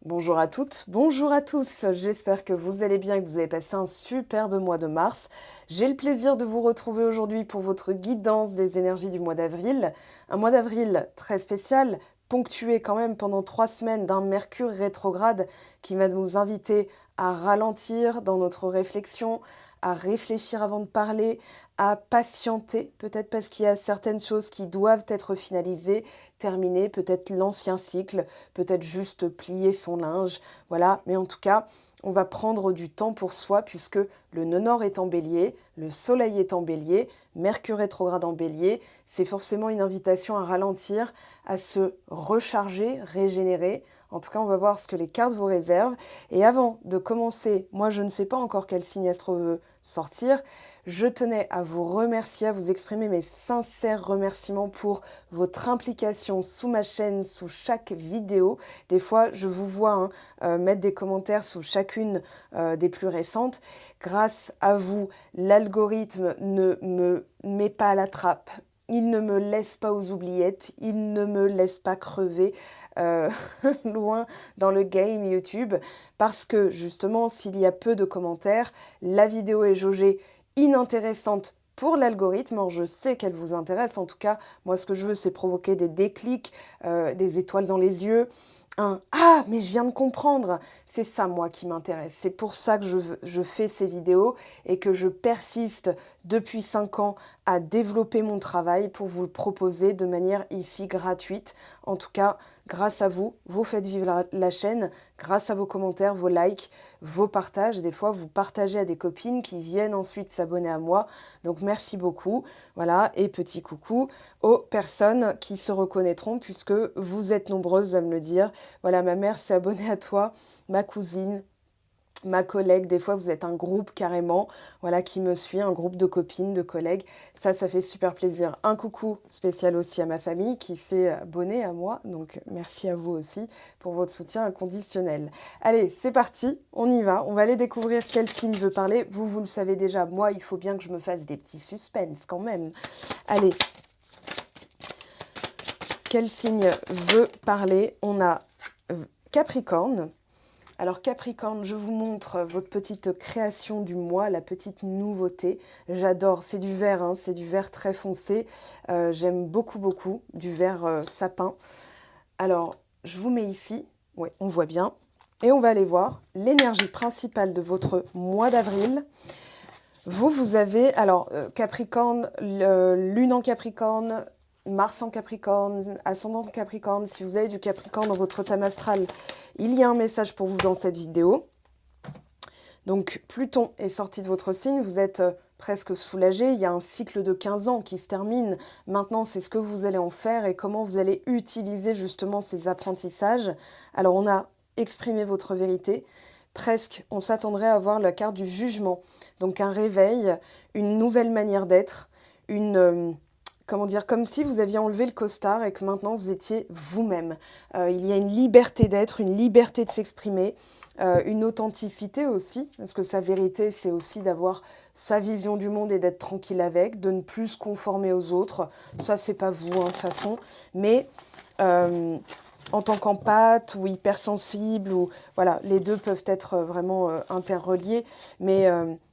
Bonjour à toutes, bonjour à tous. J'espère que vous allez bien et que vous avez passé un superbe mois de mars. J'ai le plaisir de vous retrouver aujourd'hui pour votre guidance des énergies du mois d'avril. Un mois d'avril très spécial, ponctué quand même pendant 3 semaines d'un Mercure rétrograde qui va nous inviter à ralentir dans notre réflexion, à réfléchir avant de parler, à patienter, peut-être parce qu'il y a certaines choses qui doivent être finalisées, terminées, peut-être l'ancien cycle, peut-être juste plier son linge, voilà. Mais en tout cas, on va prendre du temps pour soi puisque le nœud nord est en bélier, le soleil est en bélier, Mercure rétrograde en bélier. C'est forcément une invitation à ralentir, à se recharger, régénérer. En tout cas, on va voir ce que les cartes vous réservent. Et avant de commencer, moi je ne sais pas encore quel signe astro veut sortir, je tenais à vous remercier, à vous exprimer mes sincères remerciements pour votre implication sous ma chaîne, sous chaque vidéo. Des fois, je vous vois mettre des commentaires sous chacune des plus récentes. Grâce à vous, l'algorithme ne me met pas à la trappe. Il ne me laisse pas aux oubliettes, il ne me laisse pas crever loin dans le game YouTube, parce que justement, s'il y a peu de commentaires, la vidéo est jaugée inintéressante pour l'algorithme. Or, je sais qu'elle vous intéresse. En tout cas, moi, ce que je veux, c'est provoquer des déclics, des étoiles dans les yeux. Ah, mais je viens de comprendre. C'est ça, moi, qui m'intéresse. C'est pour ça que je fais ces vidéos et que je persiste depuis 5 ans à développer mon travail pour vous le proposer de manière ici gratuite. En tout cas, grâce à vous, vous faites vivre la chaîne, grâce à vos commentaires, vos likes, vos partages. Des fois, vous partagez à des copines qui viennent ensuite s'abonner à moi. Donc, merci beaucoup. Voilà, et petit coucou aux personnes qui se reconnaîtront puisque vous êtes nombreuses à me le dire. Voilà, ma mère s'est abonnée à toi, ma cousine, ma collègue, des fois vous êtes un groupe carrément, voilà, qui me suit, un groupe de copines, de collègues, ça fait super plaisir. Un coucou spécial aussi à ma famille qui s'est abonnée à moi, donc merci à vous aussi pour votre soutien inconditionnel. Allez, c'est parti, on y va, on va aller découvrir quel signe veut parler. Vous le savez déjà, moi il faut bien que je me fasse des petits suspens quand même. Allez, quel signe veut parler? On a Capricorne. Alors Capricorne, je vous montre votre petite création du mois, la petite nouveauté. J'adore, c'est du vert, hein, c'est du vert très foncé. J'aime beaucoup, beaucoup, du vert sapin. Alors, je vous mets ici, oui, on voit bien. Et on va aller voir l'énergie principale de votre mois d'avril. Vous avez, alors Capricorne, Lune en Capricorne, Mars en Capricorne, ascendant en Capricorne. Si vous avez du Capricorne dans votre thème astral, il y a un message pour vous dans cette vidéo. Donc Pluton est sorti de votre signe, vous êtes presque soulagé. Il y a un cycle de 15 ans qui se termine. Maintenant, c'est ce que vous allez en faire et comment vous allez utiliser justement ces apprentissages. Alors on a exprimé votre vérité. Presque, on s'attendrait à voir la carte du jugement. Donc un réveil, une nouvelle manière d'être, comment dire, comme si vous aviez enlevé le costard et que maintenant vous étiez vous-même. Il y a une liberté d'être, une liberté de s'exprimer, une authenticité aussi, parce que sa vérité, c'est aussi d'avoir sa vision du monde et d'être tranquille avec, de ne plus se conformer aux autres. Ça, c'est pas vous, hein, de toute façon. Mais en tant qu'empathe ou hypersensible, ou voilà, les deux peuvent être vraiment interreliés, mais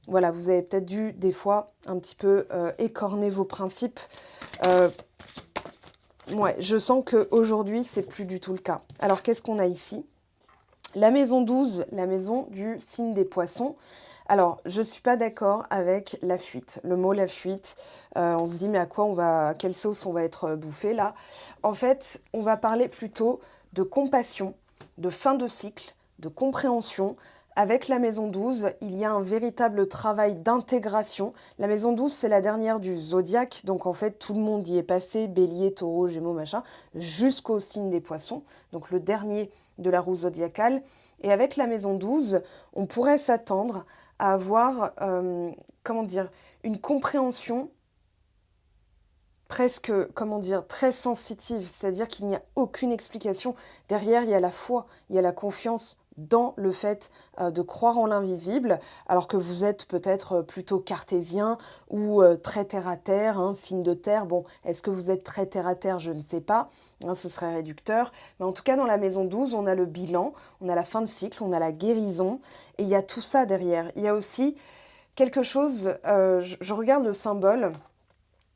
voilà, vous avez peut-être dû des fois un petit peu écorner vos principes. Ouais, je sens qu'aujourd'hui, c'est plus du tout le cas. Alors, qu'est-ce qu'on a ici? La maison 12, la maison du signe des poissons. Alors, je ne suis pas d'accord avec la fuite. Le mot la fuite, on se dit mais à quelle sauce on va être bouffé là? En fait, on va parler plutôt de compassion, de fin de cycle, de compréhension. Avec la maison 12, il y a un véritable travail d'intégration. La maison 12, c'est la dernière du zodiaque, donc en fait tout le monde y est passé, bélier, taureau, gémeaux, machin, jusqu'au signe des poissons, donc le dernier de la roue zodiacale. Et avec la maison 12, on pourrait s'attendre à avoir, comment dire, une compréhension presque, comment dire, très sensitive, c'est-à-dire qu'il n'y a aucune explication. Derrière, il y a la foi, il y a la confiance dans le fait de croire en l'invisible, alors que vous êtes peut-être plutôt cartésien ou très terre-à-terre, hein, signe de terre. Bon, est-ce que vous êtes très terre-à-terre? Je ne sais pas, hein, ce serait réducteur. Mais en tout cas, dans la maison 12, on a le bilan, on a la fin de cycle, on a la guérison, et il y a tout ça derrière. Il y a aussi quelque chose, je regarde le symbole,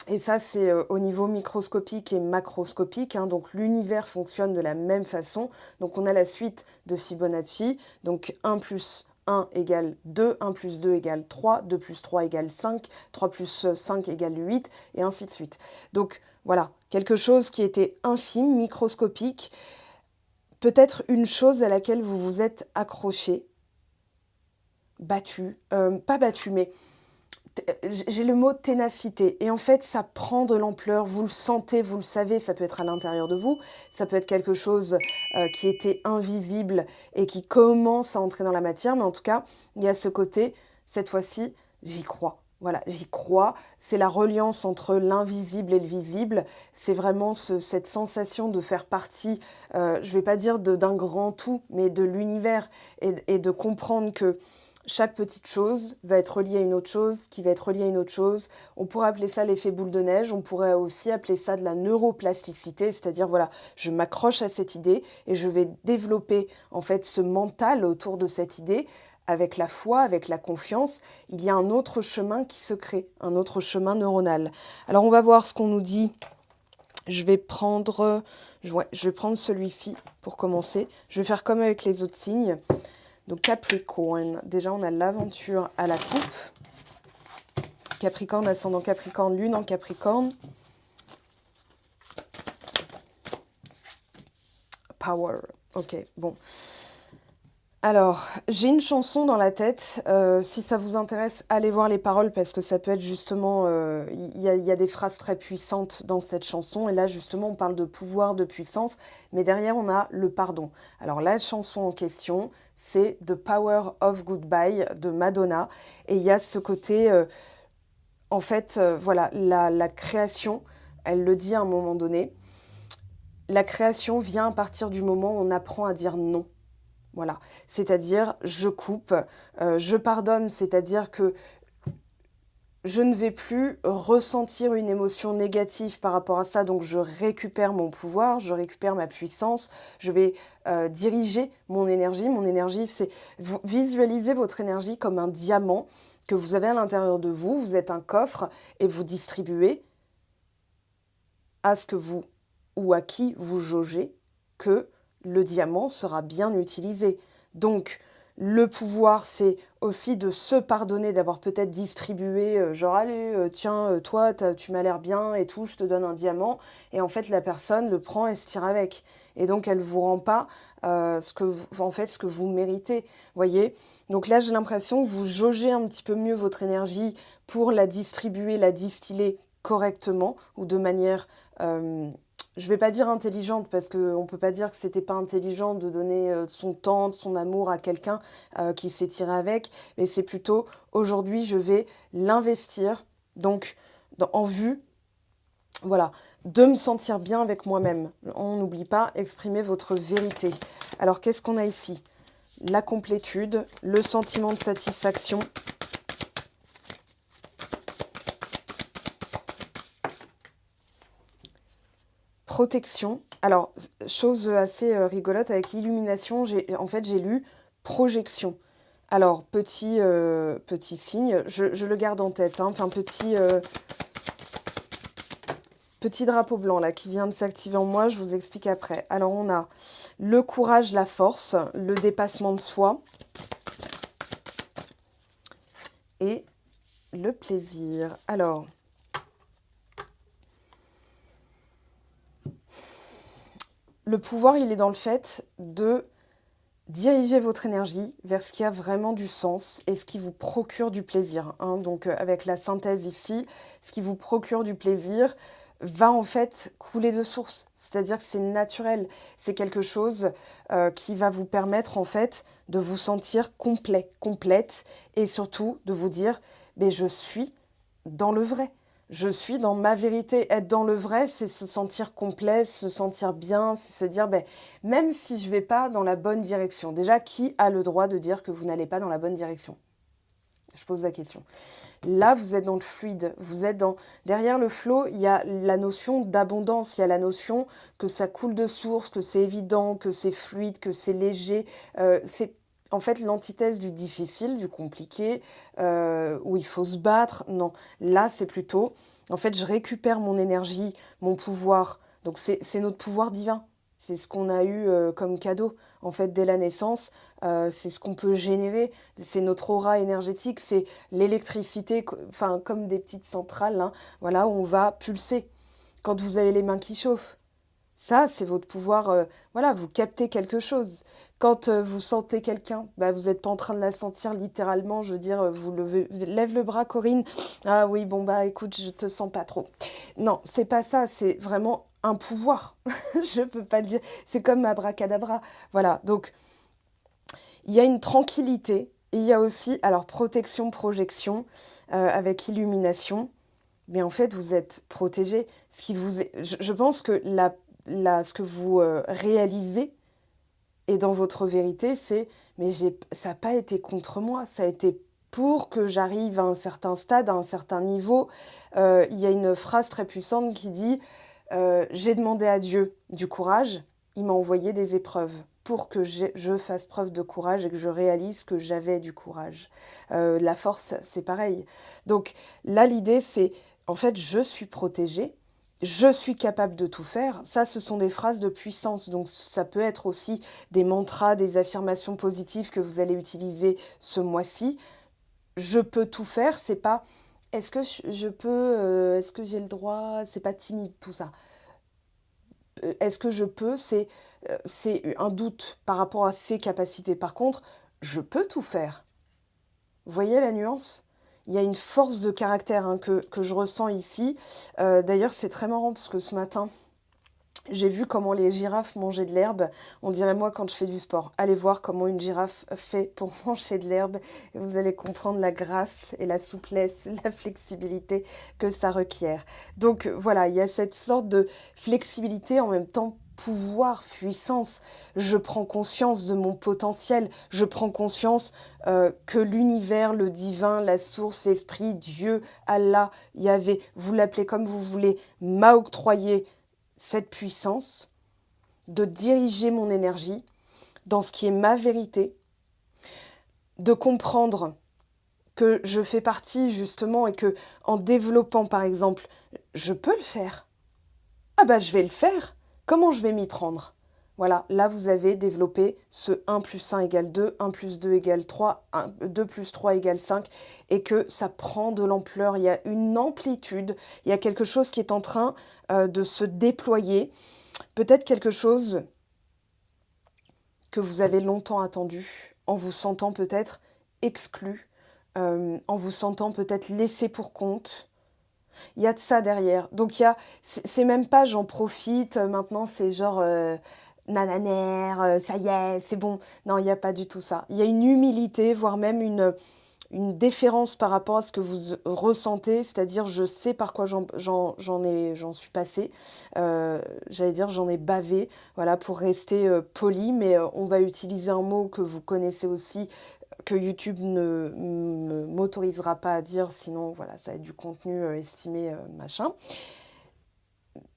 et ça, c'est au niveau microscopique et macroscopique, hein, donc l'univers fonctionne de la même façon. Donc on a la suite de Fibonacci, donc 1 plus 1 égale 2, 1 plus 2 égale 3, 2 plus 3 égale 5, 3 plus 5 égale 8, et ainsi de suite. Donc voilà, quelque chose qui était infime, microscopique, peut-être une chose à laquelle vous vous êtes accroché, battu, pas battu, mais j'ai le mot ténacité. Et en fait, ça prend de l'ampleur. Vous le sentez, vous le savez, ça peut être à l'intérieur de vous. Ça peut être quelque chose qui était invisible et qui commence à entrer dans la matière. Mais en tout cas, il y a ce côté, cette fois-ci, j'y crois. Voilà, j'y crois. C'est la reliance entre l'invisible et le visible. C'est vraiment cette sensation de faire partie, je ne vais pas dire d'un grand tout, mais de l'univers et de comprendre que chaque petite chose va être reliée à une autre chose, qui va être reliée à une autre chose. On pourrait appeler ça l'effet boule de neige, on pourrait aussi appeler ça de la neuroplasticité, c'est-à-dire, voilà, je m'accroche à cette idée et je vais développer en fait ce mental autour de cette idée. Avec la foi, avec la confiance, il y a un autre chemin qui se crée, un autre chemin neuronal. Alors on va voir ce qu'on nous dit. Je vais prendre celui-ci pour commencer. Je vais faire comme avec les autres signes. Donc Capricorne, déjà on a l'aventure à la coupe. Capricorne, ascendant Capricorne, lune en Capricorne. Power, ok, bon. Alors, j'ai une chanson dans la tête. Si ça vous intéresse, allez voir les paroles parce que ça peut être justement... Il y a des phrases très puissantes dans cette chanson. Et là, justement, on parle de pouvoir, de puissance. Mais derrière, on a le pardon. Alors, la chanson en question, c'est The Power of Goodbye de Madonna. Et il y a ce côté... en fait, voilà, la création, elle le dit à un moment donné. La création vient à partir du moment où on apprend à dire non. Voilà, c'est-à-dire je coupe, je pardonne, c'est-à-dire que je ne vais plus ressentir une émotion négative par rapport à ça, donc je récupère mon pouvoir, je récupère ma puissance, je vais diriger mon énergie. Mon énergie, c'est visualiser votre énergie comme un diamant que vous avez à l'intérieur de vous. Vous êtes un coffre et vous distribuez à ce que vous ou à qui vous jaugez que le diamant sera bien utilisé. Donc, le pouvoir, c'est aussi de se pardonner, d'avoir peut-être distribué, genre, allez, tiens, toi, tu m'as l'air bien et tout, je te donne un diamant. Et en fait, la personne le prend et se tire avec. Et donc, elle ne vous rend pas ce que vous méritez. Voyez. Donc là, j'ai l'impression que vous jaugez un petit peu mieux votre énergie pour la distribuer, la distiller correctement ou de manière... je vais pas dire intelligente parce qu'on ne peut pas dire que c'était pas intelligent de donner de son temps, de son amour à quelqu'un qui s'est tiré avec, mais c'est plutôt aujourd'hui je vais l'investir donc en vue, voilà, de me sentir bien avec moi-même. On n'oublie pas, exprimer votre vérité. Alors qu'est-ce qu'on a ici? La complétude, le sentiment de satisfaction. Protection. Alors, chose assez rigolote, avec l'illumination, j'ai lu projection. Alors, petit signe, je le garde en tête, hein, enfin, petit drapeau blanc là qui vient de s'activer en moi, je vous explique après. Alors, on a le courage, la force, le dépassement de soi et le plaisir. Alors... le pouvoir, il est dans le fait de diriger votre énergie vers ce qui a vraiment du sens et ce qui vous procure du plaisir. Hein. Donc, avec la synthèse ici, ce qui vous procure du plaisir va en fait couler de source. C'est-à-dire que c'est naturel. C'est quelque chose qui va vous permettre en fait de vous sentir complet, complète et surtout de vous dire « mais je suis dans le vrai ». Je suis dans ma vérité. Être dans le vrai, c'est se sentir complet, se sentir bien, c'est se dire, ben, même si je vais pas dans la bonne direction. Déjà, qui a le droit de dire que vous n'allez pas dans la bonne direction? Je pose la question. Là, vous êtes dans le fluide, vous êtes dans... Derrière le flow, il y a la notion d'abondance, il y a la notion que ça coule de source, que c'est évident, que c'est fluide, que c'est léger. C'est en fait l'antithèse du difficile, du compliqué, où il faut se battre. Non, là, c'est plutôt... En fait, je récupère mon énergie, mon pouvoir. Donc, c'est notre pouvoir divin. C'est ce qu'on a eu comme cadeau, en fait, dès la naissance. C'est ce qu'on peut générer. C'est notre aura énergétique. C'est l'électricité, enfin, comme des petites centrales, hein, voilà, où on va pulser. Quand vous avez les mains qui chauffent, ça, c'est votre pouvoir, voilà, vous captez quelque chose. Quand vous sentez quelqu'un, bah, vous n'êtes pas en train de la sentir littéralement, je veux dire, lève le bras, Corinne. Ah oui, bon, bah écoute, je te sens pas trop. Non, c'est pas ça, c'est vraiment un pouvoir. Je peux pas le dire. C'est comme abracadabra. Voilà, donc il y a une tranquillité. Et il y a aussi, alors, protection, projection, avec illumination. Mais en fait, vous êtes protégé. Je pense que ce que vous réalisez et dans votre vérité, c'est mais ça n'a pas été contre moi, ça a été pour que j'arrive à un certain stade, à un certain niveau. Il y a une phrase très puissante qui dit j'ai demandé à Dieu du courage, il m'a envoyé des épreuves pour que je fasse preuve de courage et que je réalise que j'avais du courage. La force, c'est pareil. Donc là, l'idée, c'est, en fait, je suis protégée, je suis capable de tout faire. Ça, ce sont des phrases de puissance. Donc ça peut être aussi des mantras, des affirmations positives que vous allez utiliser ce mois-ci. Je peux tout faire, c'est pas... Est-ce que je peux, est-ce que j'ai le droit, c'est pas timide tout ça. Est-ce que je peux, c'est un doute par rapport à ses capacités. Par contre, je peux tout faire. Vous voyez la nuance? Il y a une force de caractère hein, que je ressens ici. D'ailleurs, c'est très marrant parce que ce matin, j'ai vu comment les girafes mangeaient de l'herbe. On dirait moi quand je fais du sport. Allez voir comment une girafe fait pour manger de l'herbe et vous allez comprendre la grâce et la souplesse, la flexibilité que ça requiert. Donc voilà, il y a cette sorte de flexibilité en même temps pouvoir, puissance. Je prends conscience de mon potentiel. Je prends conscience que l'univers, le divin, la source, l'esprit, Dieu, Allah, Yahvé, vous l'appelez comme vous voulez, m'a octroyé cette puissance de diriger mon énergie dans ce qui est ma vérité, de comprendre que je fais partie justement et que en développant par exemple, je peux le faire. Ah bah je vais le faire. Comment je vais m'y prendre? Voilà, là vous avez développé ce 1 plus 1 égale 2, 1 plus 2 égale 3, 2 plus 3 égale 5, et que ça prend de l'ampleur, il y a une amplitude, il y a quelque chose qui est en train de se déployer, peut-être quelque chose que vous avez longtemps attendu, en vous sentant peut-être exclu, en vous sentant peut-être laissé pour compte. Il y a de ça derrière. Donc c'est même pas j'en profite, maintenant c'est genre nananaire, ça y est, c'est bon. Non, il n'y a pas du tout ça. Il y a une humilité, voire même une déférence par rapport à ce que vous ressentez, c'est-à-dire je sais par quoi j'en suis passée, j'allais dire j'en ai bavé, voilà, pour rester poli, mais on va utiliser un mot que vous connaissez aussi, que YouTube ne m'autorisera pas à dire, sinon voilà, ça va être du contenu estimé machin.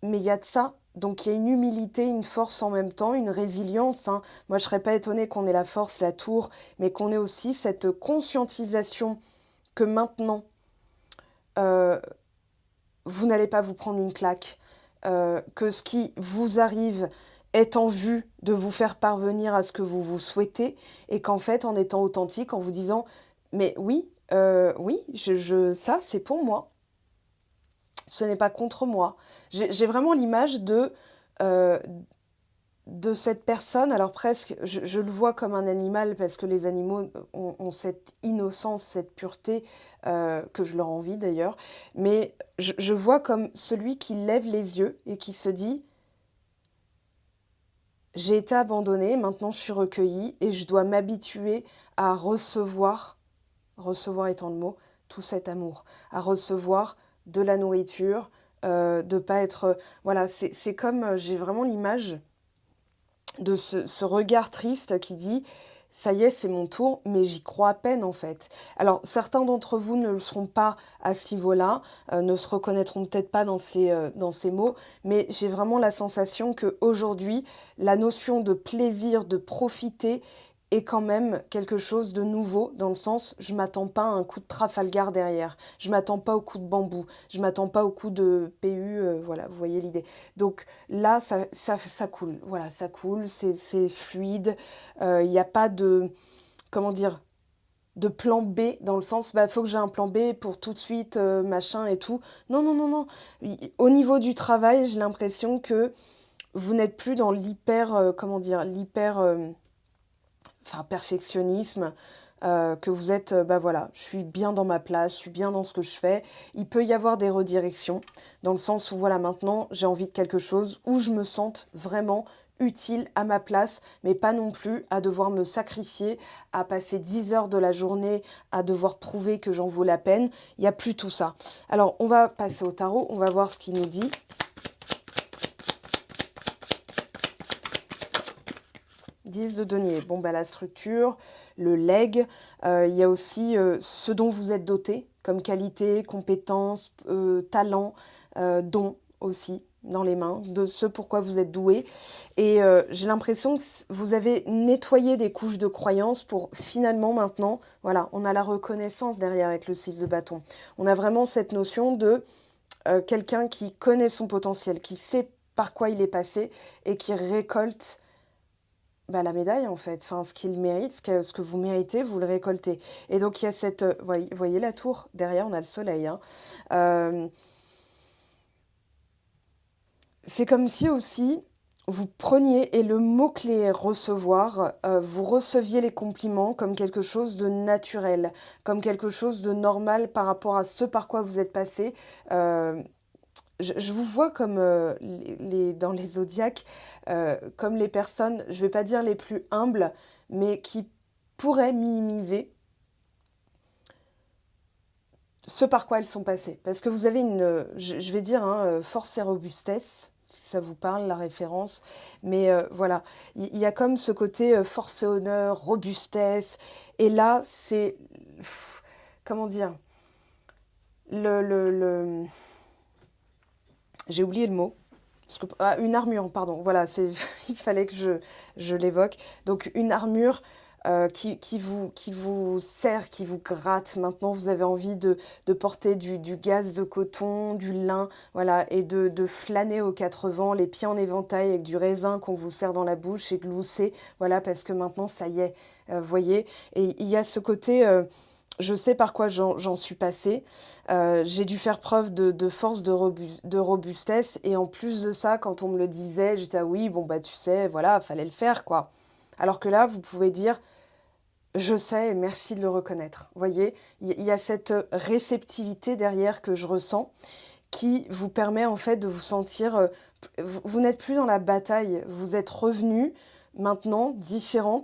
Mais il y a de ça. Donc il y a une humilité, une force en même temps, une résilience. Hein. Moi, je ne serais pas étonnée qu'on ait la force, la tour, mais qu'on ait aussi cette conscientisation que maintenant, euh, vous n'allez pas vous prendre une claque, que ce qui vous arrive est en vue de vous faire parvenir à ce que vous souhaitez, et qu'en fait, en étant authentique, en vous disant, mais oui, oui, ça, c'est pour moi. Ce n'est pas contre moi. J'ai vraiment l'image euh, de cette personne, alors presque, je le vois comme un animal parce que les animaux ont cette innocence, cette pureté, que je leur envie d'ailleurs, mais je vois comme celui qui lève les yeux et qui se dit « J'ai été abandonné, maintenant je suis recueilli et je dois m'habituer à recevoir étant le mot, tout cet amour, à recevoir de la nourriture, de pas être... voilà, c'est comme, j'ai vraiment l'image de ce regard triste qui dit: «Ça y est, c'est mon tour», mais j'y crois à peine, en fait. Alors certains d'entre vous ne le seront pas à ce niveau-là, ne se reconnaîtront peut-être pas dans ces mots, mais j'ai vraiment la sensation qu'aujourd'hui, la notion de plaisir, de profiter est quand même quelque chose de nouveau, dans le sens, je m'attends pas à un coup de Trafalgar derrière, je m'attends pas au coup de bambou, je m'attends pas au coup de PU, voilà, vous voyez l'idée. Donc là, ça coule, voilà, ça coule, c'est fluide, il n'y a pas de, comment dire, de plan B, dans le sens, bah, faut que j'ai un plan B pour tout de suite, machin et tout. Non, non, non, non. Au niveau du travail, j'ai l'impression que vous n'êtes plus dans l'hyper, comment dire, l'hyper, enfin, perfectionnisme, que vous êtes, bah voilà, je suis bien dans ma place, je suis bien dans ce que je fais. Il peut y avoir des redirections, dans le sens où, voilà, maintenant, j'ai envie de quelque chose où je me sente vraiment utile à ma place, mais pas non plus à devoir me sacrifier, à passer 10 heures de la journée, à devoir prouver que j'en vaux la peine. Il n'y a plus tout ça. Alors, on va passer au tarot, on va voir ce qu'il nous dit. 10 de denier. Bon, bah, la structure, le legs. Il y a aussi ce dont vous êtes doté, comme qualité, compétences, talent, dons aussi dans les mains, de ce pourquoi vous êtes doué. Et j'ai l'impression que vous avez nettoyé des couches de croyances pour finalement maintenant, voilà, on a la reconnaissance derrière avec le 6 de bâton. On a vraiment cette notion de quelqu'un qui connaît son potentiel, qui sait par quoi il est passé et qui récolte, bah, la médaille, en fait. Enfin, ce qu'il mérite, ce que vous méritez, vous le récoltez. Et donc, il y a cette... voyez la tour? Derrière, on a le soleil. Hein. Euh, c'est comme si aussi, vous preniez, et le mot-clé est recevoir, vous receviez les compliments comme quelque chose de naturel, comme quelque chose de normal par rapport à ce par quoi vous êtes passé. Euh, je vous vois comme dans les zodiaques, comme les personnes, je ne vais pas dire les plus humbles, mais qui pourraient minimiser ce par quoi elles sont passées. Parce que vous avez une, je vais dire, hein, force et robustesse, si ça vous parle, la référence. Mais voilà, il y a comme ce côté force et honneur, robustesse. Et là, c'est, comment dire, le j'ai oublié le mot. Parce que, une armure, pardon. Voilà, il fallait que je l'évoque. Donc, une armure qui vous serre, qui vous gratte. Maintenant, vous avez envie de porter du gaz de coton, du lin, voilà, et de flâner aux quatre vents, les pieds en éventail avec du raisin qu'on vous serre dans la bouche et glousser. Voilà, parce que maintenant, ça y est, voyez. Et il y a ce côté... je sais par quoi j'en suis passée. J'ai dû faire preuve de force, de robustesse. Et en plus de ça, quand on me le disait, j'étais ah oui, bon, bah tu sais, voilà, fallait le faire, quoi. Alors que là, vous pouvez dire, je sais et merci de le reconnaître. Vous voyez, il y a cette réceptivité derrière que je ressens qui vous permet en fait de vous sentir... vous n'êtes plus dans la bataille, vous êtes revenu maintenant différent.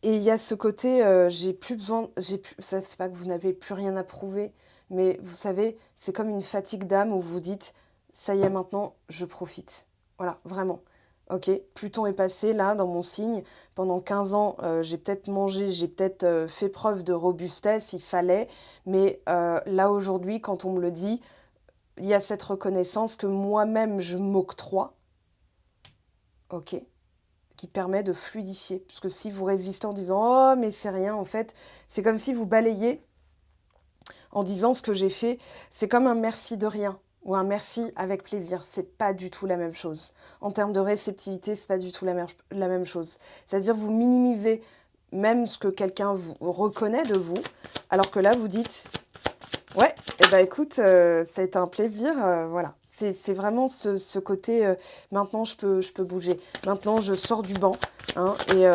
Et il y a ce côté, j'ai plus besoin, ça c'est pas que vous n'avez plus rien à prouver, mais vous savez, c'est comme une fatigue d'âme où vous dites, ça y est maintenant, je profite. Voilà, vraiment. Ok, Pluton est passé là dans mon signe. Pendant 15 ans, j'ai peut-être mangé, j'ai peut-être fait preuve de robustesse, il fallait, mais là aujourd'hui, quand on me le dit, il y a cette reconnaissance que moi-même je m'octroie. Ok, qui permet de fluidifier. Parce que si vous résistez en disant «Oh, mais c'est rien», en fait, c'est comme si vous balayez en disant ce que j'ai fait. C'est comme un merci de rien ou un merci avec plaisir. C'est pas du tout la même chose. En termes de réceptivité, c'est pas du tout la même chose. C'est-à-dire vous minimisez même ce que quelqu'un vous reconnaît de vous, alors que là, vous dites «Ouais, eh ben écoute, ça a été un plaisir, voilà». C'est vraiment ce côté, maintenant je peux bouger. Maintenant je sors du banc, hein, et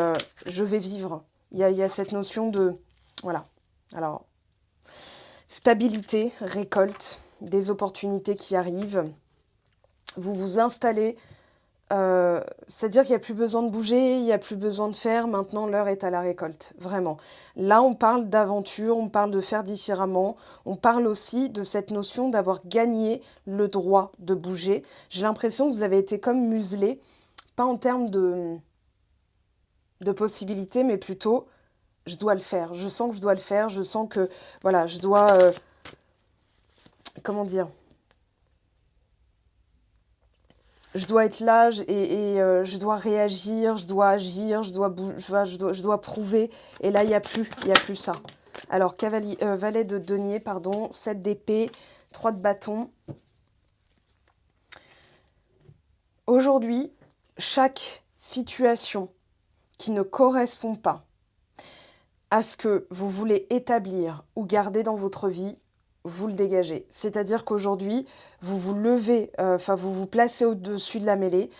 je vais vivre. Il y a cette notion de... Voilà. Alors, stabilité, récolte, des opportunités qui arrivent. Vous vous installez C'est-à-dire qu'il n'y a plus besoin de bouger, il n'y a plus besoin de faire, maintenant l'heure est à la récolte, vraiment. Là, on parle d'aventure, on parle de faire différemment, on parle aussi de cette notion d'avoir gagné le droit de bouger. J'ai l'impression que vous avez été comme muselé, pas en termes de possibilités, mais plutôt, je dois le faire, je sens que je dois le faire, je sens que, voilà, je dois, comment dire, je dois être là je dois réagir, je dois agir, je dois prouver. Et là, il y a plus ça. Alors, valet de denier, pardon, 7 d'épée, 3 de bâton. Aujourd'hui, chaque situation qui ne correspond pas à ce que vous voulez établir ou garder dans votre vie, vous le dégagez. C'est-à-dire qu'aujourd'hui, vous vous levez, vous vous placez au-dessus de la mêlée.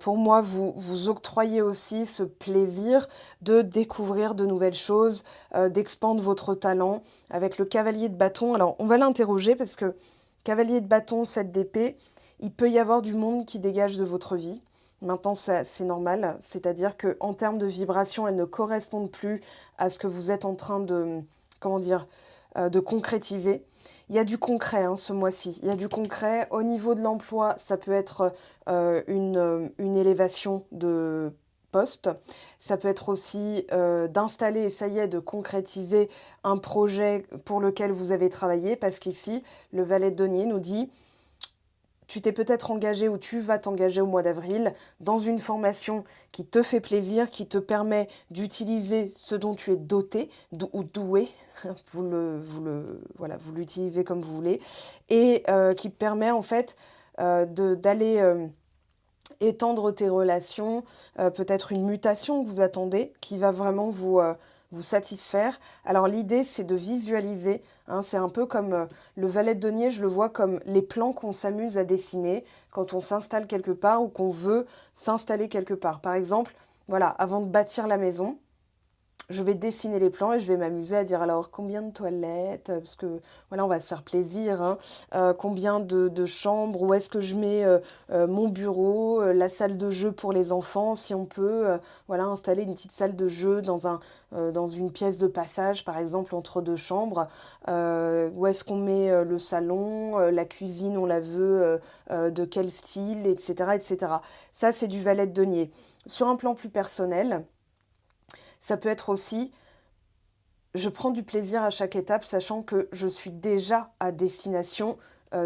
Pour moi, vous octroyez aussi ce plaisir de découvrir de nouvelles choses, d'expandre votre talent avec le cavalier de bâton. Alors, on va l'interroger parce que cavalier de bâton, 7 d'épée, il peut y avoir du monde qui dégage de votre vie. Maintenant, c'est normal, c'est-à-dire qu'en termes de vibration, elles ne correspondent plus à ce que vous êtes en train de, comment dire, de concrétiser. Il y a du concret ce mois-ci. Il y a du concret. Au niveau de l'emploi, ça peut être une élévation de poste. Ça peut être aussi d'installer, et ça y est, de concrétiser un projet pour lequel vous avez travaillé. Parce qu'ici, le valet de denier nous dit tu t'es peut-être engagé ou tu vas t'engager au mois d'avril dans une formation qui te fait plaisir, qui te permet d'utiliser ce dont tu es doté ou doué, vous l'utilisez comme vous voulez, et qui permet en fait d'aller étendre tes relations, peut-être une mutation que vous attendez qui va vraiment vous satisfaire. Alors l'idée, c'est de visualiser. C'est un peu comme le valet de denier, je le vois comme les plans qu'on s'amuse à dessiner quand on s'installe quelque part ou qu'on veut s'installer quelque part. Par exemple, voilà, avant de bâtir la maison, je vais dessiner les plans et je vais m'amuser à dire alors combien de toilettes, parce que voilà, on va se faire plaisir, combien de chambres, où est-ce que je mets mon bureau, la salle de jeu pour les enfants, si on peut voilà, installer une petite salle de jeu dans une pièce de passage, par exemple, entre deux chambres, où est-ce qu'on met le salon, la cuisine, on la veut de quel style, etc., etc. Ça, c'est du valet de denier. Sur un plan plus personnel, ça peut être aussi, je prends du plaisir à chaque étape, sachant que je suis déjà à destination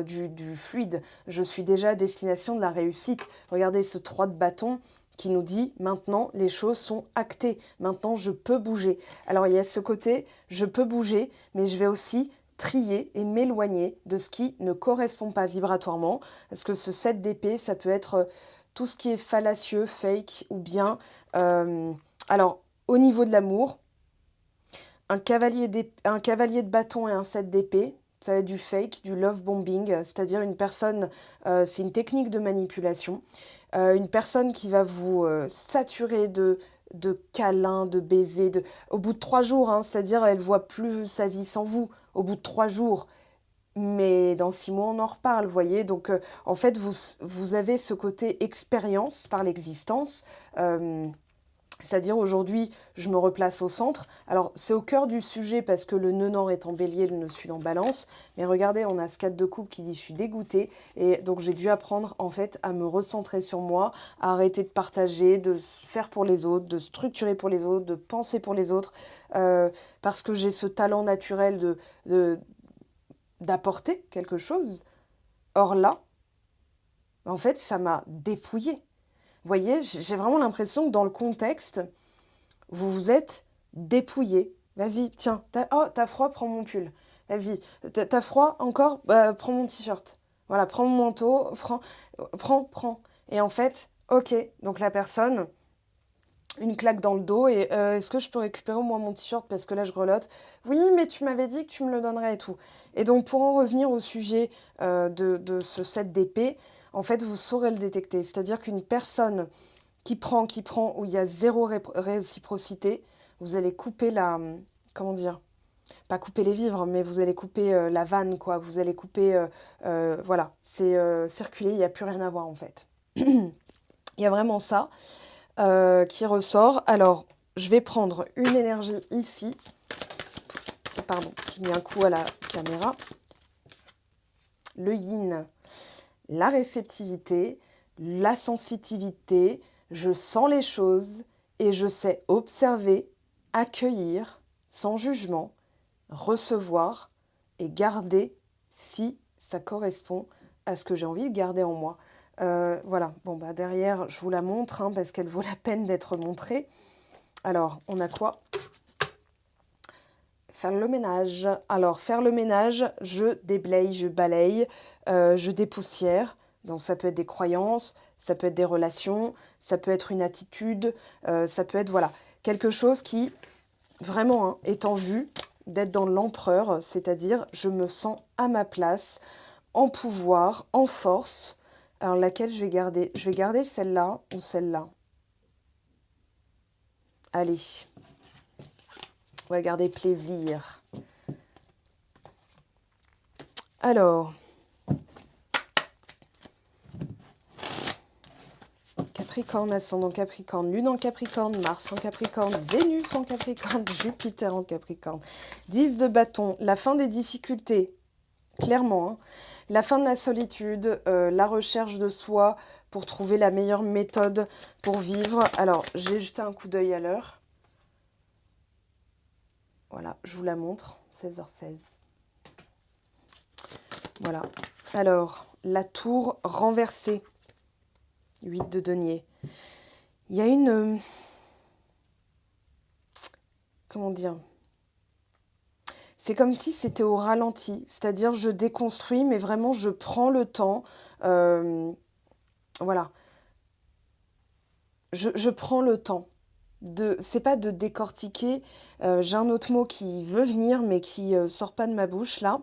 du fluide. Je suis déjà à destination de la réussite. Regardez ce 3 de bâton qui nous dit maintenant les choses sont actées. Maintenant je peux bouger. Alors il y a ce côté, je peux bouger, mais je vais aussi trier et m'éloigner de ce qui ne correspond pas vibratoirement. Parce que ce 7 d'épée, ça peut être tout ce qui est fallacieux, fake ou bien... alors, au niveau de l'amour, un cavalier de bâton et un 7 d'épée, ça va être du fake, du love bombing, c'est-à-dire une personne, c'est une technique de manipulation, une personne qui va vous saturer de câlins, de baisers, au bout de 3 jours, c'est-à-dire elle voit plus sa vie sans vous, au bout de 3 jours. Mais dans 6 mois, on en reparle, vous voyez. Donc, en fait, vous avez ce côté expérience par l'existence. C'est-à-dire aujourd'hui, je me replace au centre. Alors, c'est au cœur du sujet parce que le nœud nord est en bélier, le nœud sud en balance. Mais regardez, on a ce 4 de coupe qui dit « je suis dégoûtée ». Et donc, j'ai dû apprendre en fait à me recentrer sur moi, à arrêter de partager, de faire pour les autres, de structurer pour les autres, de penser pour les autres. Parce que j'ai ce talent naturel d'apporter quelque chose. Or là, en fait, ça m'a dépouillée. Vous voyez, j'ai vraiment l'impression que dans le contexte, vous vous êtes dépouillé. Vas-y, tiens, t'as froid, prends mon pull. Vas-y, t'as froid encore, prends mon t-shirt. Voilà, prends mon manteau, prends. Et en fait, ok, donc la personne, une claque dans le dos et est-ce que je peux récupérer au moins mon t-shirt parce que là je grelotte. Oui, mais tu m'avais dit que tu me le donnerais et tout. Et donc pour en revenir au sujet de ce 7 d'épée, en fait vous saurez le détecter. C'est-à-dire qu'une personne qui prend, où il y a zéro réciprocité, vous allez couper comment dire, pas couper les vivres, mais vous allez couper la vanne, quoi. Vous allez couper, voilà, c'est circuler, il n'y a plus rien à voir en fait. Il y a vraiment ça qui ressort. Alors, je vais prendre une énergie ici. Pardon, j'ai mis un coup à la caméra. Le yin, la réceptivité, la sensitivité. Je sens les choses et je sais observer, accueillir, sans jugement, recevoir et garder si ça correspond à ce que j'ai envie de garder en moi. Voilà, bon bah derrière, je vous la montre hein, parce qu'elle vaut la peine d'être montrée. Alors, on a quoi? Faire le ménage. Alors, faire le ménage, je déblaye, je balaye, je dépoussière. Donc, ça peut être des croyances, ça peut être des relations, ça peut être une attitude, ça peut être, voilà, quelque chose qui, vraiment, hein, est en vue d'être dans l'empereur, c'est-à-dire, je me sens à ma place, en pouvoir, en force. Alors, laquelle je vais garder? Je vais garder celle-là ou celle-là? Allez, on va garder plaisir. Alors, Capricorne, ascendant Capricorne, Lune en Capricorne, Mars en Capricorne, Vénus en Capricorne, Jupiter en Capricorne. 10 de bâton, la fin des difficultés, clairement. Hein. La fin de la solitude, la recherche de soi pour trouver la meilleure méthode pour vivre. Alors, j'ai jeté un coup d'œil à l'heure. Voilà, je vous la montre, 16h16. Voilà. Alors, la tour renversée, 8 de denier. Il y a une... comment dire? C'est comme si c'était au ralenti, c'est-à-dire je déconstruis, mais vraiment je prends le temps. Voilà. Je prends le temps. C'est pas de décortiquer. J'ai un autre mot qui veut venir, mais qui sort pas de ma bouche là.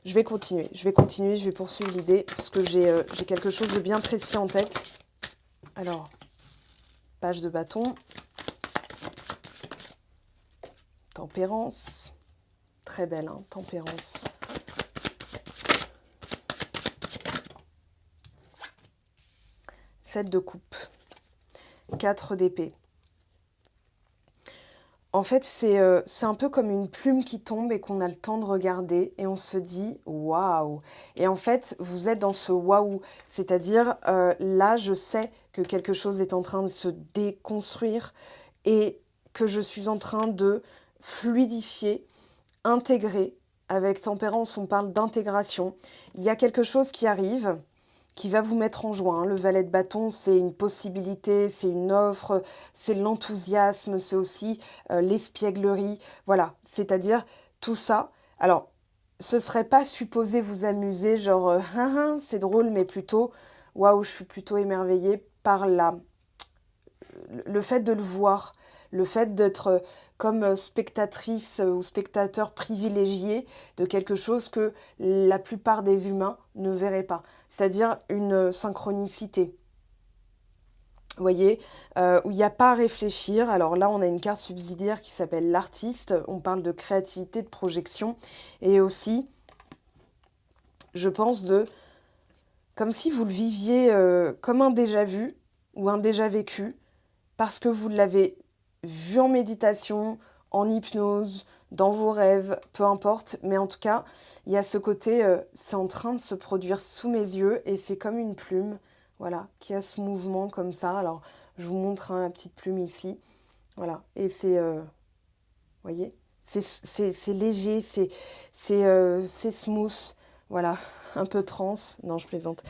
Je vais continuer, je vais poursuivre l'idée, parce que j'ai quelque chose de bien précis en tête. Alors, page de bâton. Tempérance. Très belle, hein, tempérance. Sept de coupe. 4 d'épée. En fait, c'est un peu comme une plume qui tombe et qu'on a le temps de regarder et on se dit « waouh ». Et en fait, vous êtes dans ce « waouh », c'est-à-dire là, je sais que quelque chose est en train de se déconstruire et que je suis en train de fluidifier, intégrer. Avec tempérance, on parle d'intégration. Il y a quelque chose qui arrive qui va vous mettre en joie. Hein. Le valet de bâton, c'est une possibilité, c'est une offre, c'est l'enthousiasme, c'est aussi l'espièglerie. Voilà, c'est-à-dire tout ça. Alors, ce serait pas supposé vous amuser, genre, c'est drôle, mais plutôt, waouh, je suis plutôt émerveillée par le fait de le voir, le fait d'être comme spectatrice ou spectateur privilégié de quelque chose que la plupart des humains ne verraient pas, c'est-à-dire une synchronicité. Vous voyez, où il n'y a pas à réfléchir. Alors là, on a une carte subsidiaire qui s'appelle l'artiste. On parle de créativité, de projection. Et aussi, je pense, comme si vous le viviez comme un déjà-vu ou un déjà vécu, parce que vous l'avez vu en méditation, en hypnose, dans vos rêves, peu importe. Mais en tout cas, il y a ce côté, c'est en train de se produire sous mes yeux et c'est comme une plume, voilà, qui a ce mouvement comme ça. Alors, je vous montre la petite plume ici. Voilà, et c'est, voyez, c'est léger, c'est smooth. Voilà, un peu trans. Non, je plaisante.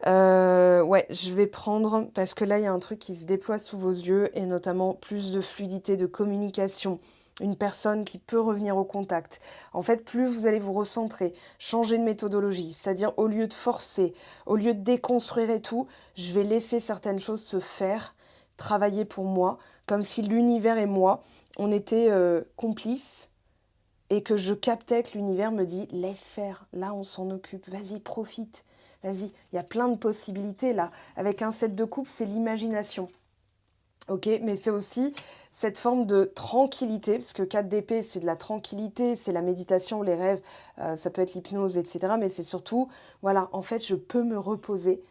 Ouais, je vais prendre, parce que là, il y a un truc qui se déploie sous vos yeux, et notamment plus de fluidité, de communication. Une personne qui peut revenir au contact. En fait, plus vous allez vous recentrer, changer de méthodologie, c'est-à-dire au lieu de forcer, au lieu de déconstruire et tout, je vais laisser certaines choses se faire, travailler pour moi, comme si l'univers et moi, on était complices, et que je captais que l'univers me dit « laisse faire, là on s'en occupe, vas-y, profite, vas-y ». Il y a plein de possibilités là. Avec un 7 de coupe, c'est l'imagination. Ok, mais c'est aussi cette forme de tranquillité, parce que 4 d'épée, c'est de la tranquillité, c'est la méditation, les rêves, ça peut être l'hypnose, etc. Mais c'est surtout, voilà, en fait, je peux me reposer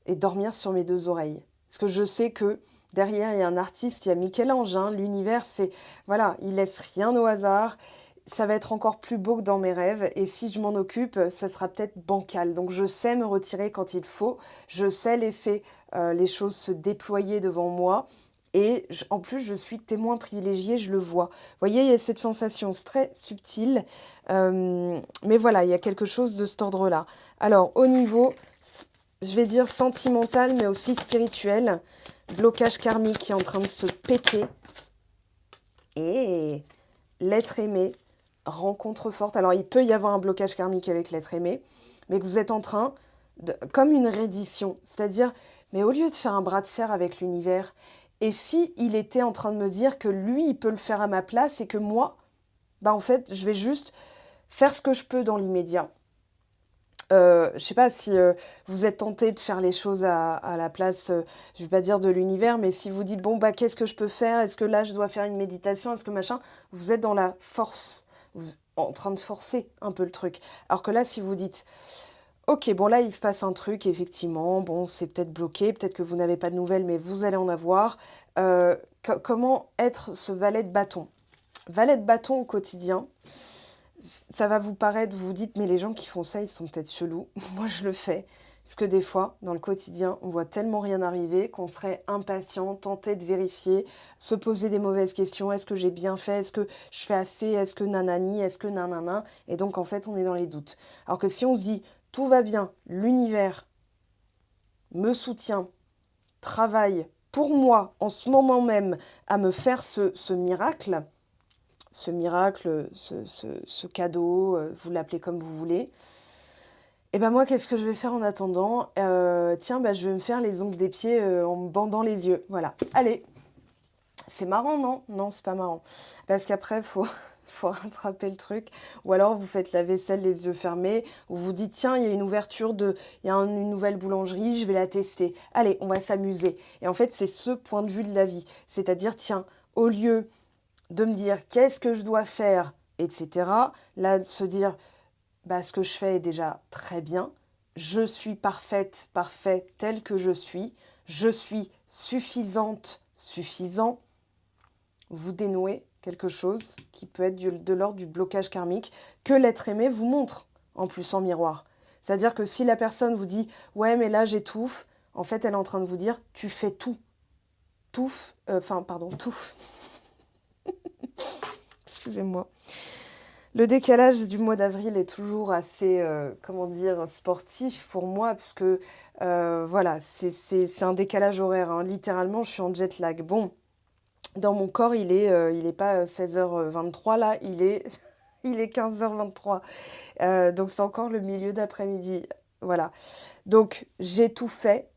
et dormir sur mes deux oreilles. Parce que je sais que derrière, il y a un artiste, il y a Michel-Ange, hein. L'univers, c'est... Voilà, il laisse rien au hasard. Ça va être encore plus beau que dans mes rêves. Et si je m'en occupe, ça sera peut-être bancal. Donc je sais me retirer quand il faut. Je sais laisser les choses se déployer devant moi. Et en plus, je suis témoin privilégié, je le vois. Vous voyez, il y a cette sensation, c'est très subtile. Mais voilà, il y a quelque chose de cet ordre-là. Alors, au niveau, je vais dire sentimental, mais aussi spirituel, blocage karmique qui est en train de se péter. Et l'être aimé, rencontre forte. Alors, il peut y avoir un blocage karmique avec l'être aimé, mais que vous êtes en train, comme une reddition, c'est-à-dire, mais au lieu de faire un bras de fer avec l'univers, et si il était en train de me dire que lui, il peut le faire à ma place et que moi, en fait, je vais juste faire ce que je peux dans l'immédiat. Je ne sais pas si vous êtes tenté de faire les choses à la place, je ne vais pas dire de l'univers, mais si vous dites, bon, qu'est-ce que je peux faire? Est-ce que là, je dois faire une méditation? Est-ce que machin? Vous êtes dans la force, vous êtes en train de forcer un peu le truc. Alors que là, si vous dites, ok, bon, là, il se passe un truc, effectivement, bon, c'est peut-être bloqué, peut-être que vous n'avez pas de nouvelles, mais vous allez en avoir. Comment être ce valet de bâton? Valet de bâton au quotidien, ça va vous paraître, vous vous dites, mais les gens qui font ça, ils sont peut-être chelous. Moi, je le fais. Parce que des fois, dans le quotidien, on voit tellement rien arriver qu'on serait impatient, tenté de vérifier, se poser des mauvaises questions. Est-ce que j'ai bien fait? Est-ce que je fais assez? Est-ce que nanani? Est-ce que nanana? Et donc, en fait, on est dans les doutes. Alors que si on se dit, tout va bien, l'univers me soutient, travaille pour moi, en ce moment même, à me faire ce miracle, ce cadeau, vous l'appelez comme vous voulez. Et ben moi, qu'est-ce que je vais faire en attendant? Tiens, je vais me faire les ongles des pieds en me bandant les yeux. Voilà. Allez. C'est marrant, non? Non, c'est pas marrant. Parce qu'après, faut rattraper le truc. Ou alors, vous faites la vaisselle les yeux fermés, ou vous dites, tiens, il y a une ouverture il y a une nouvelle boulangerie, je vais la tester. Allez, on va s'amuser. Et en fait, c'est ce point de vue de la vie. C'est-à-dire, tiens, au lieu de me dire qu'est-ce que je dois faire, etc. Là, de se dire, ce que je fais est déjà très bien. Je suis parfaite, parfait tel que je suis. Je suis suffisante, suffisant. Vous dénouez quelque chose qui peut être de l'ordre du blocage karmique que l'être aimé vous montre, en plus en miroir. C'est-à-dire que si la personne vous dit « Ouais, mais là, j'étouffe », en fait, elle est en train de vous dire « Tu fais tout. » Touffe. Excusez-moi. Le décalage du mois d'avril est toujours assez, sportif pour moi, parce que, voilà, c'est un décalage horaire, hein. Littéralement, je suis en jet lag. Bon, dans mon corps, il est pas 16h23, là, il est 15h23. Donc, c'est encore le milieu d'après-midi. Voilà. Donc, j'ai tout fait.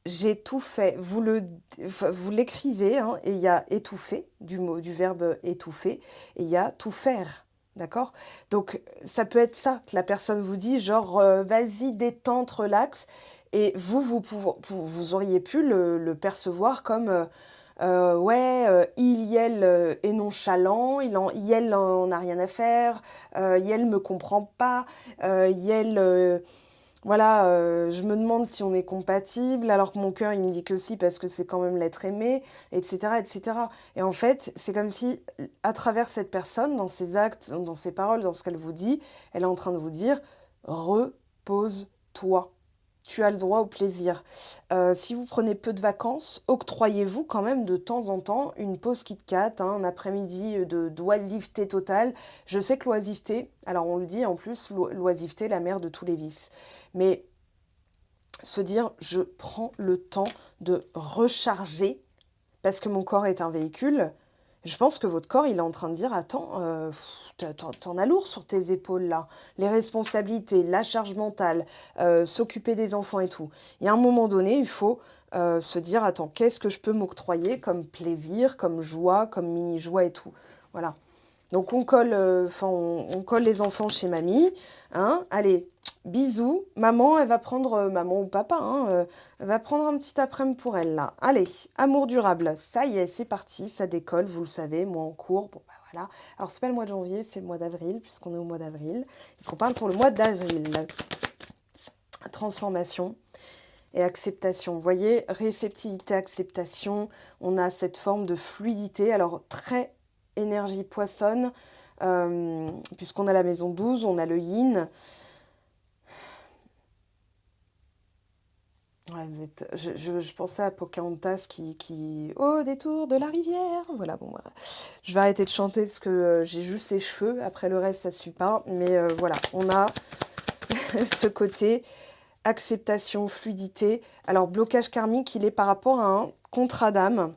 J'ai tout fait. Vous l'écrivez, hein, et il y a étouffer, du verbe étouffer, et il y a tout faire. D'accord? Donc, ça peut être ça que la personne vous dit, genre, vas-y, détente, relax. Et vous auriez pu le percevoir comme, ouais, il est nonchalant, il en a rien à faire, il me comprend pas, il... Voilà, je me demande si on est compatible, alors que mon cœur, il me dit que si, parce que c'est quand même l'être aimé, etc., etc. Et en fait, c'est comme si, à travers cette personne, dans ses actes, dans ses paroles, dans ce qu'elle vous dit, elle est en train de vous dire « repose-toi ». Tu as le droit au plaisir. Si vous prenez peu de vacances, octroyez-vous quand même de temps en temps une pause Kit-Kat, hein, un après-midi d'oisiveté totale. Je sais que l'oisiveté, alors on le dit en plus, l'oisiveté, la mère de tous les vices. Mais se dire, je prends le temps de recharger, parce que mon corps est un véhicule. Je pense que votre corps, il est en train de dire, attends, t'en as lourd sur tes épaules là. Les responsabilités, la charge mentale, s'occuper des enfants et tout. Il y a un moment donné, il faut se dire, attends, qu'est-ce que je peux m'octroyer comme plaisir, comme joie, comme mini-joie et tout. Voilà. Donc on colle les enfants chez mamie. Hein. Allez, bisous. Maman, elle va prendre, maman ou papa, hein, elle va prendre un petit après-midi pour elle là. Allez, amour durable. Ça y est, c'est parti, ça décolle, vous le savez, moi en cours. Bon, voilà. Alors c'est pas le mois de janvier, c'est le mois d'avril, puisqu'on est au mois d'avril. Il faut parler pour le mois d'avril. Transformation. et acceptation. Vous voyez, réceptivité, acceptation, on a cette forme de fluidité. Alors, très énergie poissonne, puisqu'on a la maison 12, on a le yin. Ouais, je pensais à Pocahontas qui... Au détour de la rivière. Voilà, bon, voilà. Je vais arrêter de chanter parce que j'ai juste les cheveux. Après, le reste, ça ne suit pas. Mais voilà, on a ce côté acceptation, fluidité. Alors, blocage karmique, il est par rapport à un contrat d'âme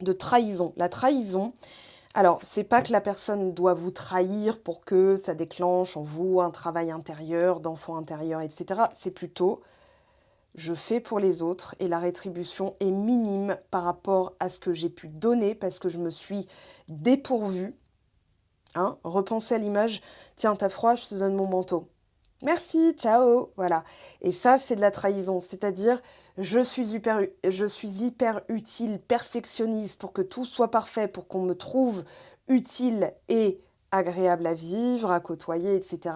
de trahison. La trahison, alors, c'est pas que la personne doit vous trahir pour que ça déclenche en vous un travail intérieur, d'enfant intérieur, etc. C'est plutôt, je fais pour les autres et la rétribution est minime par rapport à ce que j'ai pu donner parce que je me suis dépourvue. Hein, repensez à l'image, tiens, t'as froid, je te donne mon manteau. Merci, ciao, voilà. Et ça, c'est de la trahison, c'est-à-dire je suis hyper utile, perfectionniste pour que tout soit parfait, pour qu'on me trouve utile et agréable à vivre, à côtoyer, etc.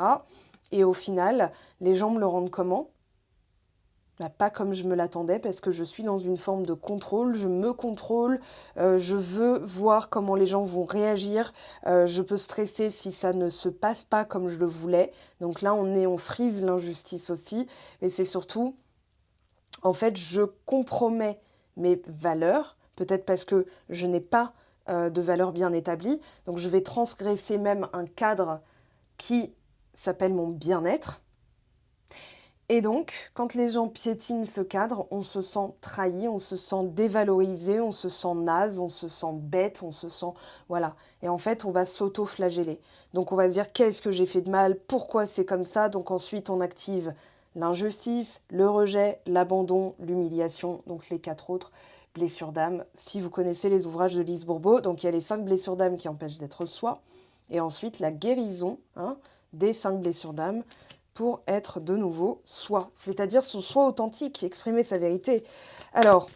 Et au final, les gens me le rendent comment? Bah, pas comme je me l'attendais parce que je suis dans une forme de contrôle, je me contrôle, je veux voir comment les gens vont réagir, je peux stresser si ça ne se passe pas comme je le voulais. Donc là, on frise l'injustice aussi, mais c'est surtout, en fait, je compromets mes valeurs, peut-être parce que je n'ai pas de valeurs bien établies, donc je vais transgresser même un cadre qui s'appelle mon bien-être. Et donc, quand les gens piétinent ce cadre, on se sent trahi, on se sent dévalorisé, on se sent naze, on se sent bête, on se sent... Voilà. Et en fait, on va s'auto-flageller. Donc, on va se dire, qu'est-ce que j'ai fait de mal? Pourquoi c'est comme ça? Donc, ensuite, on active l'injustice, le rejet, l'abandon, l'humiliation. Donc, les 4 autres blessures d'âme. Si vous connaissez les ouvrages de Lise Bourbeau, donc il y a les 5 blessures d'âme qui empêchent d'être soi. Et ensuite, la guérison des 5 blessures d'âme pour être de nouveau soi, c'est-à-dire son soi authentique, exprimer sa vérité. Alors,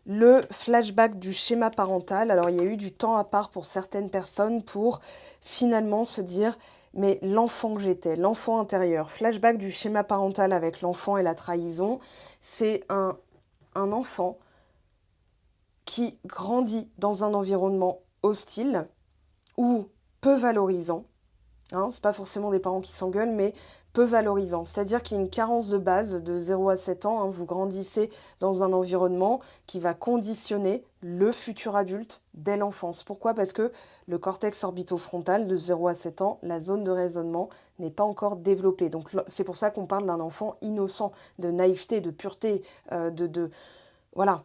le flashback du schéma parental, alors il y a eu du temps à part pour certaines personnes pour finalement se dire, mais l'enfant que j'étais, l'enfant intérieur, flashback du schéma parental avec l'enfant et la trahison, c'est un enfant qui grandit dans un environnement hostile ou peu valorisant. Hein, c'est pas forcément des parents qui s'engueulent, mais peu valorisant. C'est-à-dire qu'il y a une carence de base de 0 à 7 ans. Hein, vous grandissez dans un environnement qui va conditionner le futur adulte dès l'enfance. Pourquoi? Parce que le cortex orbitofrontal de 0 à 7 ans, la zone de raisonnement n'est pas encore développée. Donc c'est pour ça qu'on parle d'un enfant innocent, de naïveté, de pureté, voilà,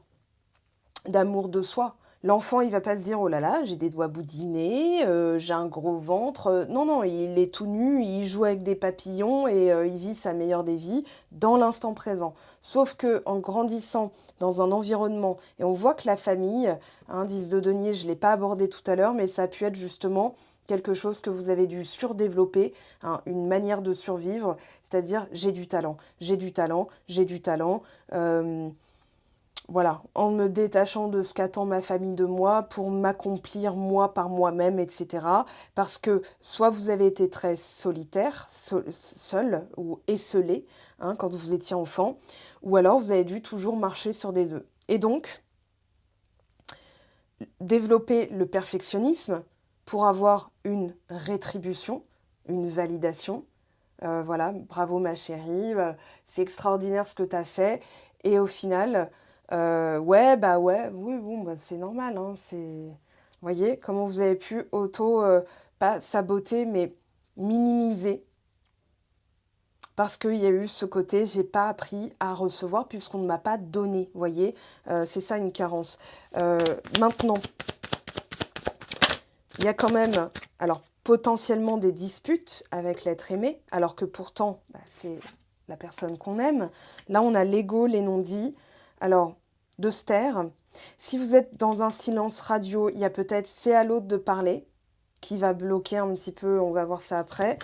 d'amour de soi. L'enfant, il va pas se dire, oh là là, j'ai des doigts boudinés, j'ai un gros ventre. Non, non, il est tout nu, il joue avec des papillons et il vit sa meilleure des vies dans l'instant présent. Sauf que en grandissant dans un environnement, et on voit que la famille, 10 de denier, je ne l'ai pas abordé tout à l'heure, mais ça a pu être justement quelque chose que vous avez dû surdévelopper, une manière de survivre, c'est-à-dire j'ai du talent, j'ai du talent, j'ai du talent. Voilà, en me détachant de ce qu'attend ma famille de moi pour m'accomplir moi par moi-même, etc. Parce que soit vous avez été très solitaire, seul ou esselé quand vous étiez enfant, ou alors vous avez dû toujours marcher sur des œufs. Et donc, développer le perfectionnisme pour avoir une rétribution, une validation. Voilà, bravo ma chérie, c'est extraordinaire ce que tu as fait. Et au final... ouais, bah ouais, oui, bon, bah c'est normal, hein, c'est... Voyez, comment vous avez pu pas saboter, mais minimiser. Parce qu'il y a eu ce côté, j'ai pas appris à recevoir puisqu'on ne m'a pas donné, voyez. C'est ça une carence. Maintenant, il y a quand même, alors potentiellement des disputes avec l'être aimé, alors que pourtant, c'est la personne qu'on aime. Là, on a l'ego, les non-dits. Alors, de se taire. Si vous êtes dans un silence radio, il y a peut-être c'est à l'autre de parler qui va bloquer un petit peu, on va voir ça après.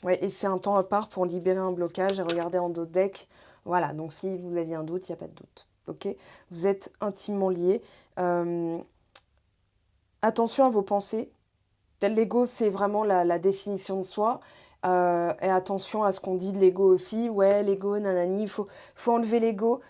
Ouais, et c'est un temps à part pour libérer un blocage et regarder en dos de deck. Voilà, donc si vous aviez un doute, il n'y a pas de doute. Ok, vous êtes intimement liés. Attention à vos pensées. L'ego, c'est vraiment la définition de soi. Et attention à ce qu'on dit de l'ego aussi. Ouais, l'ego, nanani, faut enlever l'ego.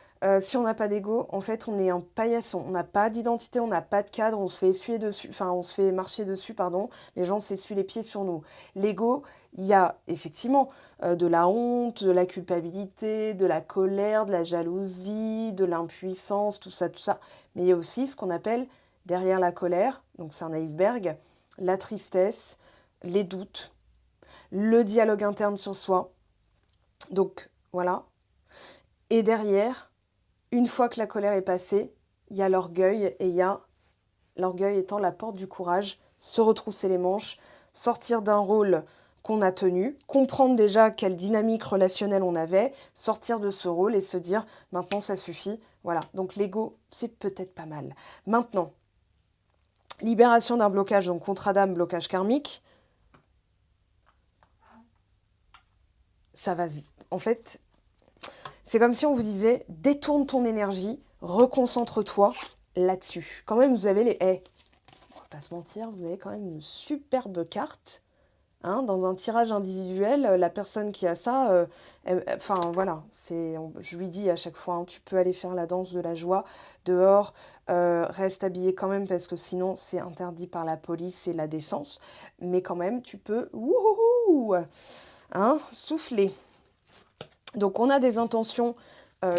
Si on n'a pas d'ego, en fait, on est un paillasson. On n'a pas d'identité, on n'a pas de cadre, on se fait essuyer dessus, enfin, on se fait marcher dessus, pardon. Les gens s'essuient les pieds sur nous. L'ego, il y a effectivement de la honte, de la culpabilité, de la colère, de la jalousie, de l'impuissance, tout ça, tout ça. Mais il y a aussi ce qu'on appelle derrière la colère, donc c'est un iceberg, la tristesse, les doutes, le dialogue interne sur soi. Donc voilà. Et derrière, une fois que la colère est passée, il y a l'orgueil, et il y a l'orgueil étant la porte du courage, se retrousser les manches, sortir d'un rôle qu'on a tenu, comprendre déjà quelle dynamique relationnelle on avait, sortir de ce rôle et se dire maintenant ça suffit. Voilà, donc l'ego, c'est peut-être pas mal. Maintenant, libération d'un blocage, donc contrat d'âme, blocage karmique, ça va. En fait, c'est comme si on vous disait détourne ton énergie, reconcentre-toi là-dessus. Quand même, vous avez les haies. On va pas se mentir, vous avez quand même une superbe carte. Hein, dans un tirage individuel, la personne qui a ça, enfin voilà, je lui dis à chaque fois, hein, tu peux aller faire la danse de la joie dehors, reste habillé quand même parce que sinon c'est interdit par la police et la décence, mais quand même tu peux hein, souffler. Donc on a des intentions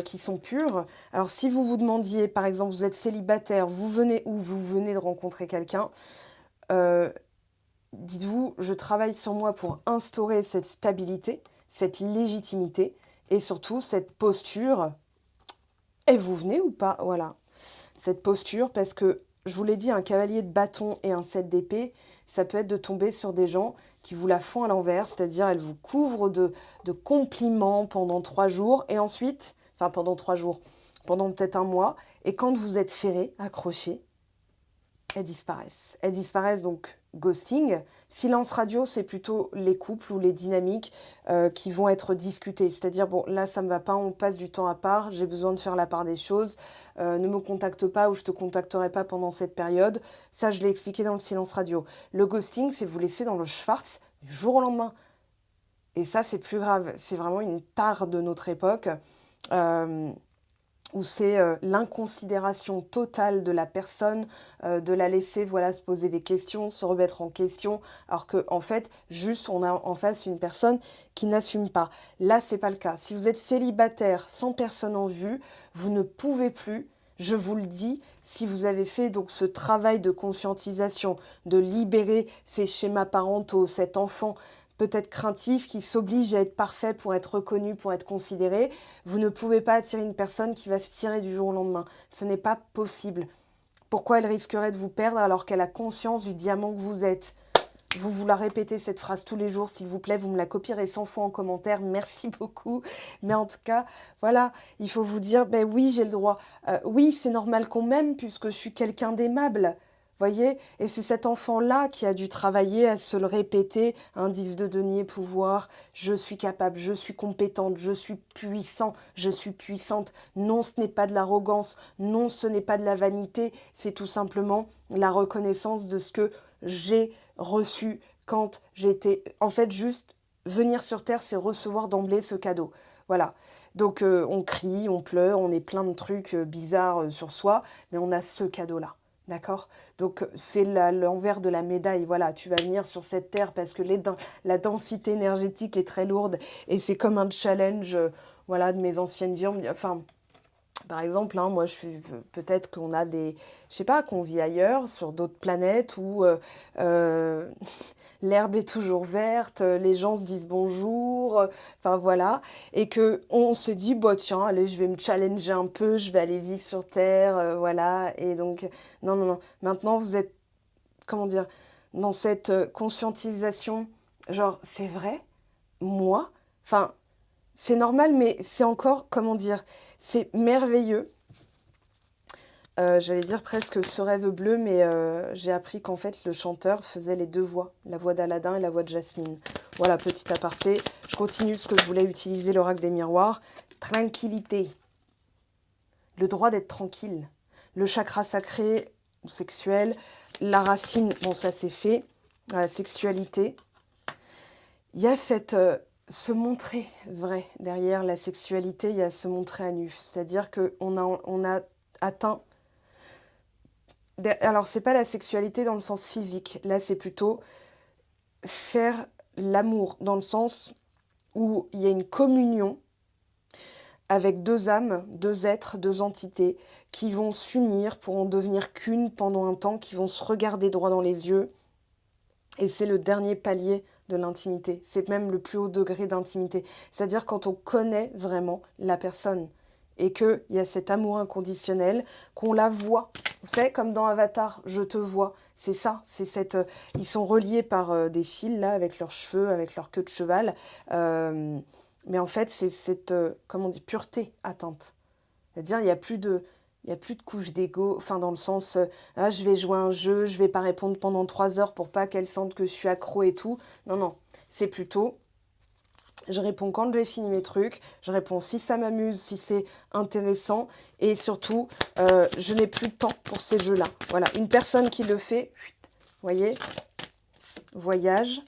qui sont pures. Alors si vous vous demandiez, par exemple, vous êtes célibataire, vous venez de rencontrer quelqu'un, dites-vous, je travaille sur moi pour instaurer cette stabilité, cette légitimité et surtout cette posture. Et vous venez ou pas? Voilà. Cette posture, parce que je vous l'ai dit, un cavalier de bâton et un 7 d'épée, ça peut être de tomber sur des gens qui vous la font à l'envers, c'est-à-dire elles vous couvrent de compliments pendant 3 jours et ensuite, enfin pendant 3 jours, pendant peut-être un mois, et quand vous êtes ferré, accroché, elles disparaissent. Elles disparaissent donc ghosting. Silence radio, c'est plutôt les couples ou les dynamiques qui vont être discutées. C'est-à-dire, bon, là, ça ne me va pas, on passe du temps à part, j'ai besoin de faire la part des choses, ne me contacte pas ou je ne te contacterai pas pendant cette période. Ça, je l'ai expliqué dans le silence radio. Le ghosting, c'est vous laisser dans le schwarz du jour au lendemain. Et ça, c'est plus grave. C'est vraiment une tare de notre époque. Où c'est l'inconsidération totale de la personne, de la laisser voilà, se poser des questions, se remettre en question, alors qu'en fait, juste, on a en face une personne qui n'assume pas. Là, c'est pas le cas. Si vous êtes célibataire, sans personne en vue, vous ne pouvez plus, je vous le dis, si vous avez fait donc ce travail de conscientisation, de libérer ces schémas parentaux, cet enfant peut-être craintif, qui s'oblige à être parfait pour être reconnu, pour être considéré, vous ne pouvez pas attirer une personne qui va se tirer du jour au lendemain. Ce n'est pas possible. Pourquoi elle risquerait de vous perdre alors qu'elle a conscience du diamant que vous êtes? Vous la répétez cette phrase tous les jours, s'il vous plaît, vous me la copierez 100 fois en commentaire, merci beaucoup. Mais en tout cas, voilà, il faut vous dire, ben oui, j'ai le droit. Oui, c'est normal qu'on m'aime puisque je suis quelqu'un d'aimable. Voyez, et c'est cet enfant-là qui a dû travailler à se le répéter, indice de denier, pouvoir, je suis capable, je suis compétente, je suis puissant, je suis puissante. Non, ce n'est pas de l'arrogance, non, ce n'est pas de la vanité, c'est tout simplement la reconnaissance de ce que j'ai reçu quand j'étais... En fait, juste venir sur Terre, c'est recevoir d'emblée ce cadeau. Voilà. Donc on crie, on pleure, on est plein de trucs bizarres sur soi, mais on a ce cadeau-là. D'accord? Donc c'est l'envers de la médaille. Voilà, tu vas venir sur cette terre parce que la densité énergétique est très lourde et c'est comme un challenge voilà, de mes anciennes vies. Enfin, par exemple, hein, moi, peut-être qu'on a des... Je sais pas, qu'on vit ailleurs, sur d'autres planètes, où l'herbe est toujours verte, les gens se disent bonjour, enfin voilà, et qu'on se dit, bah, tiens, allez, je vais me challenger un peu, je vais aller vivre sur Terre, voilà, et donc, non, non, non, maintenant, vous êtes, comment dire, dans cette conscientisation, genre, c'est vrai, moi, enfin... C'est normal, mais c'est encore, comment dire, c'est merveilleux. J'allais dire presque ce rêve bleu, mais j'ai appris qu'en fait, le chanteur faisait les deux voix, la voix d'Aladin et la voix de Jasmine. Voilà, petit aparté. Je continue parce que je voulais utiliser l'oracle des miroirs. Tranquillité. Le droit d'être tranquille. Le chakra sacré ou sexuel. La racine, bon, ça c'est fait. La sexualité. Il y a se montrer vrai. Derrière la sexualité, il y a se montrer à nu. C'est-à-dire on a atteint... Alors, c'est pas la sexualité dans le sens physique. Là, c'est plutôt faire l'amour, dans le sens où il y a une communion avec deux âmes, deux êtres, deux entités qui vont s'unir pour en devenir qu'une pendant un temps, qui vont se regarder droit dans les yeux. Et c'est le dernier palier de l'intimité. C'est même le plus haut degré d'intimité. C'est-à-dire quand on connaît vraiment la personne et qu'il y a cet amour inconditionnel, qu'on la voit. Vous savez, comme dans Avatar, je te vois. C'est ça, ils sont reliés par des fils, là, avec leurs cheveux, avec leur queue de cheval. Mais en fait, c'est comment on dit, pureté atteinte. C'est-à-dire, il y a plus de couche d'ego, enfin dans le sens, ah, je vais jouer un jeu, je vais pas répondre pendant 3 heures pour pas qu'elle sente que je suis accro et tout. Non, non, c'est plutôt, je réponds quand j'ai fini mes trucs, je réponds si ça m'amuse, si c'est intéressant, et surtout, je n'ai plus de temps pour ces jeux-là. Voilà, une personne qui le fait, vous voyez, voyage,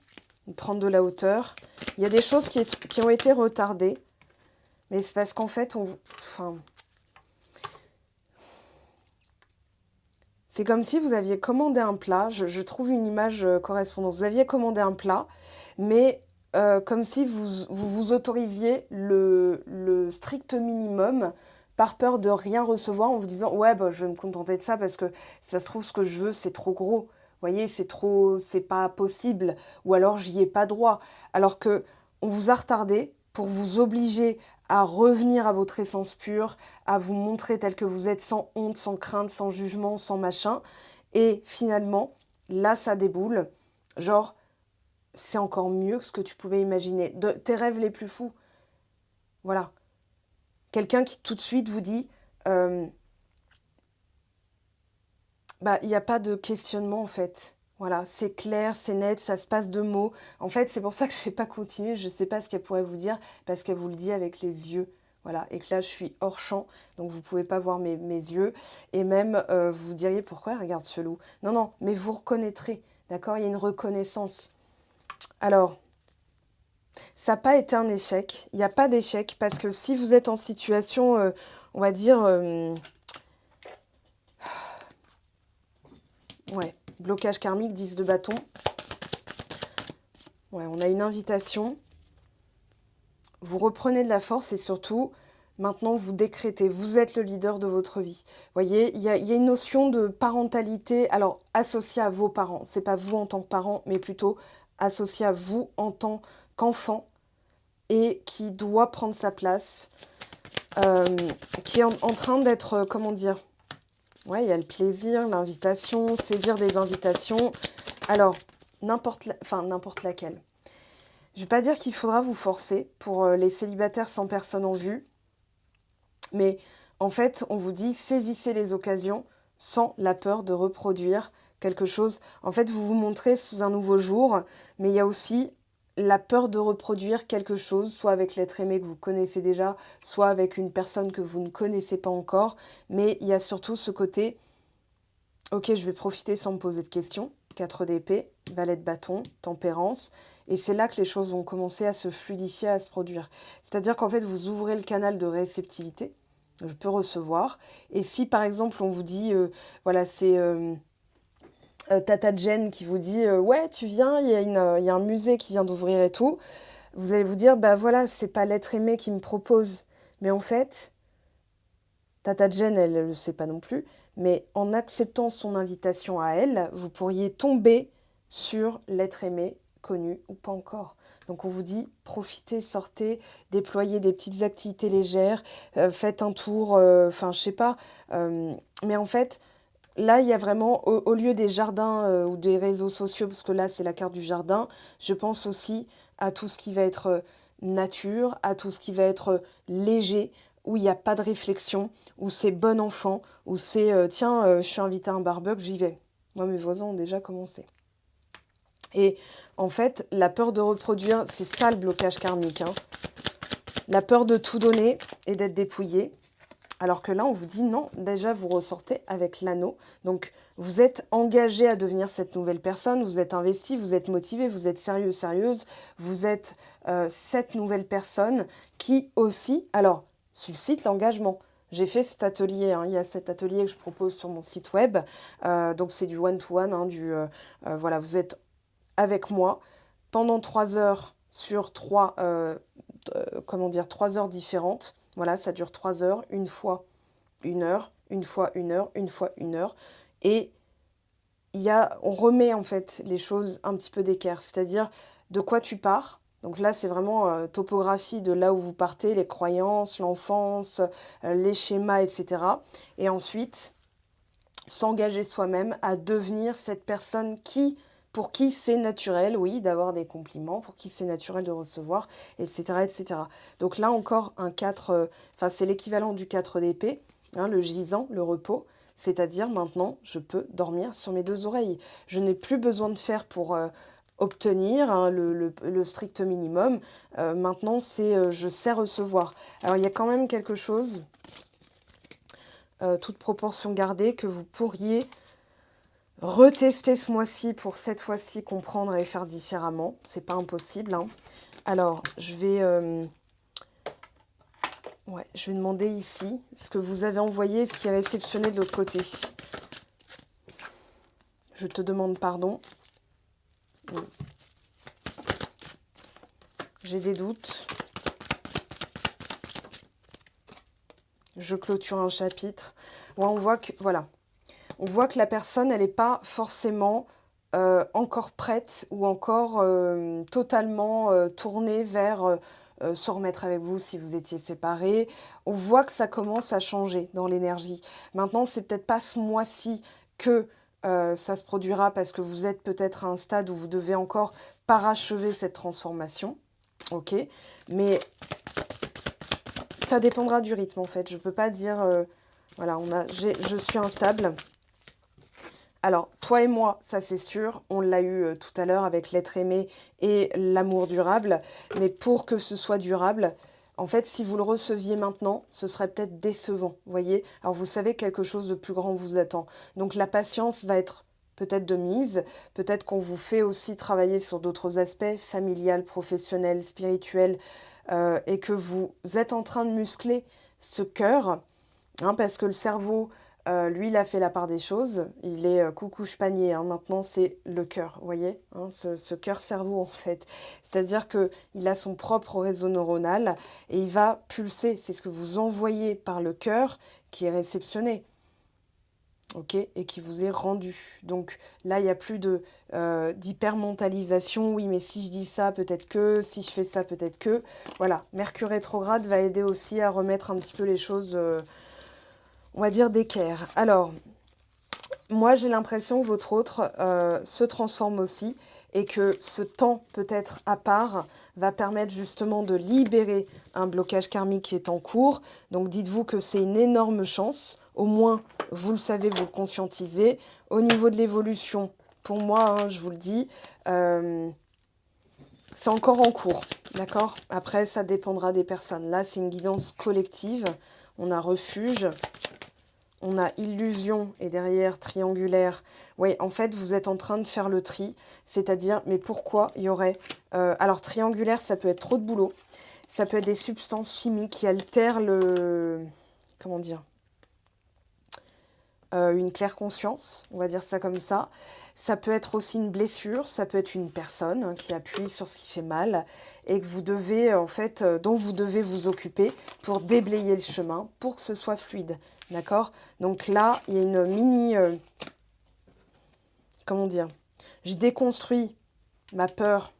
prendre de la hauteur. Il y a des choses qui ont été retardées, mais c'est parce qu'en fait, c'est comme si vous aviez commandé un plat, je trouve une image correspondante. Vous aviez commandé un plat, mais comme si vous autorisiez le strict minimum par peur de rien recevoir en vous disant « Ouais, bah, je vais me contenter de ça parce que ça se trouve, ce que je veux, c'est trop gros. Vous voyez, c'est pas possible. Ou alors, j'y ai pas droit. » Alors que on vous a retardé pour vous obliger à revenir à votre essence pure, à vous montrer tel que vous êtes, sans honte, sans crainte, sans jugement, sans machin. Et finalement, là, ça déboule. Genre, c'est encore mieux que ce que tu pouvais imaginer. De tes rêves les plus fous. Voilà. Quelqu'un qui tout de suite vous dit, bah, il n'y a pas de questionnement en fait. Voilà, c'est clair, c'est net, ça se passe de mots. En fait, c'est pour ça que je ne sais pas continuer, je ne sais pas ce qu'elle pourrait vous dire, parce qu'elle vous le dit avec les yeux. Voilà, et que là, je suis hors champ, donc vous ne pouvez pas voir mes yeux. Et même, vous vous diriez, pourquoi elle regarde chelou? Non, non, mais vous reconnaîtrez, d'accord? Il y a une reconnaissance. Alors, ça n'a pas été un échec. Il n'y a pas d'échec, parce que si vous êtes en situation, on va dire... ouais, blocage karmique, 10 de bâton. Ouais, on a une invitation. Vous reprenez de la force et surtout, maintenant, vous décrétez. Vous êtes le leader de votre vie. Vous voyez, il y a une notion de parentalité, alors associée à vos parents. Ce n'est pas vous en tant que parent, mais plutôt associée à vous en tant qu'enfant et qui doit prendre sa place, qui est en train d'être, comment dire, ouais, il y a le plaisir, l'invitation, saisir des invitations. Alors, n'importe laquelle. Je ne vais pas dire qu'il faudra vous forcer pour les célibataires sans personne en vue, mais en fait, on vous dit saisissez les occasions sans la peur de reproduire quelque chose. En fait, vous vous montrez sous un nouveau jour, mais il y a aussi la peur de reproduire quelque chose, soit avec l'être aimé que vous connaissez déjà, soit avec une personne que vous ne connaissez pas encore. Mais il y a surtout ce côté, ok, je vais profiter sans me poser de questions. 4 d'épée, valet de bâton, tempérance. Et c'est là que les choses vont commencer à se fluidifier, à se produire. C'est-à-dire qu'en fait, vous ouvrez le canal de réceptivité. Je peux recevoir. Et si, par exemple, on vous dit, voilà, c'est Tata Jen qui vous dit, ouais, tu viens, il y a un musée qui vient d'ouvrir et tout. Vous allez vous dire, bah voilà, c'est pas l'être aimé qui me propose. Mais en fait, Tata Jen, elle ne le sait pas non plus. Mais en acceptant son invitation à elle, vous pourriez tomber sur l'être aimé, connu ou pas encore. Donc on vous dit, profitez, sortez, déployez des petites activités légères, faites un tour, enfin je sais pas. Mais en fait, là il y a vraiment, au lieu des jardins ou des réseaux sociaux, parce que là c'est la carte du jardin, je pense aussi à tout ce qui va être nature, à tout ce qui va être léger, où il n'y a pas de réflexion, où c'est bon enfant, où c'est tiens, je suis invitée à un barbecue, j'y vais. Moi, mes voisins ont déjà commencé. Et en fait, la peur de reproduire, c'est ça le blocage karmique. Hein. La peur de tout donner et d'être dépouillé. Alors que là, on vous dit non, déjà, vous ressortez avec l'anneau. Donc, vous êtes engagé à devenir cette nouvelle personne, vous êtes investi, vous êtes motivé, vous êtes sérieux, sérieuse, vous êtes cette nouvelle personne qui aussi, alors, suscite l'engagement. J'ai fait cet atelier, hein, il y a cet atelier que je propose sur mon site web, donc c'est du one-to-one, hein, voilà, vous êtes avec moi pendant 3 heures sur 3 heures différentes. Voilà, ça dure 3 heures, une fois 1 heure, une fois 1 heure, une fois 1 heure. Et on remet en fait les choses un petit peu d'équerre, c'est-à-dire de quoi tu pars. Donc là, c'est vraiment topographie de là où vous partez, les croyances, l'enfance, les schémas, etc. Et ensuite, s'engager soi-même à devenir cette personne pour qui c'est naturel, oui, d'avoir des compliments, pour qui c'est naturel de recevoir, etc., etc. Donc là encore, c'est l'équivalent du 4 d'épée, hein, le gisant, le repos, c'est-à-dire maintenant, je peux dormir sur mes 2 oreilles. Je n'ai plus besoin de faire pour obtenir, hein, le strict minimum. Maintenant, je sais recevoir. Alors, il y a quand même quelque chose, toute proportion gardée, que vous pourriez retester ce mois-ci pour cette fois-ci comprendre et faire différemment. C'est pas impossible, hein. Alors, je vais demander ici ce que vous avez envoyé, ce qui est réceptionné de l'autre côté. Je te demande pardon. J'ai des doutes. Je clôture un chapitre. Ouais, on voit que la personne, elle n'est pas forcément encore prête ou encore totalement tournée vers se remettre avec vous si vous étiez séparés. On voit que ça commence à changer dans l'énergie. Maintenant, c'est peut-être pas ce mois-ci que ça se produira parce que vous êtes peut-être à un stade où vous devez encore parachever cette transformation. Ok, mais ça dépendra du rythme en fait. Je ne peux pas dire, voilà, je suis instable. Alors, toi et moi, ça c'est sûr, on l'a eu tout à l'heure avec l'être aimé et l'amour durable. Mais pour que ce soit durable, en fait, si vous le receviez maintenant, ce serait peut-être décevant, vous voyez. Alors, vous savez, quelque chose de plus grand vous attend. Donc, la patience va être peut-être de mise. Peut-être qu'on vous fait aussi travailler sur d'autres aspects, familial, professionnel, spirituel, et que vous êtes en train de muscler ce cœur, hein, parce que le cerveau, lui, il a fait la part des choses. Il est coucouche panier, hein. Maintenant, c'est le cœur, vous voyez, hein, ce cœur-cerveau, en fait. C'est-à-dire qu'il a son propre réseau neuronal et il va pulser. C'est ce que vous envoyez par le cœur qui est réceptionné, ok, et qui vous est rendu. Donc là, il n'y a plus d'hypermentalisation. Oui, mais si je dis ça, peut-être que. Si je fais ça, peut-être que. Voilà, Mercure rétrograde va aider aussi à remettre un petit peu les choses, on va dire, d'équerre. Alors, moi, j'ai l'impression que votre autre se transforme aussi et que ce temps peut-être à part va permettre justement de libérer un blocage karmique qui est en cours. Donc dites-vous que c'est une énorme chance. Au moins, vous le savez, vous le conscientisez. Au niveau de l'évolution, pour moi, hein, je vous le dis, c'est encore en cours. D'accord ? Après, ça dépendra des personnes. Là, c'est une guidance collective. On a refuge. On a illusion et derrière triangulaire. Oui, en fait, vous êtes en train de faire le tri. C'est-à-dire, mais pourquoi il y aurait... alors, triangulaire, ça peut être trop de boulot. Ça peut être des substances chimiques qui altèrent comment dire, une claire conscience, on va dire ça comme ça. Ça peut être aussi une blessure, ça peut être une personne, hein, qui appuie sur ce qui fait mal et que vous devez, dont vous devez vous occuper pour déblayer le chemin, pour que ce soit fluide, d'accord ? Donc là, il y a une mini... comment dire ? Je déconstruis ma peur,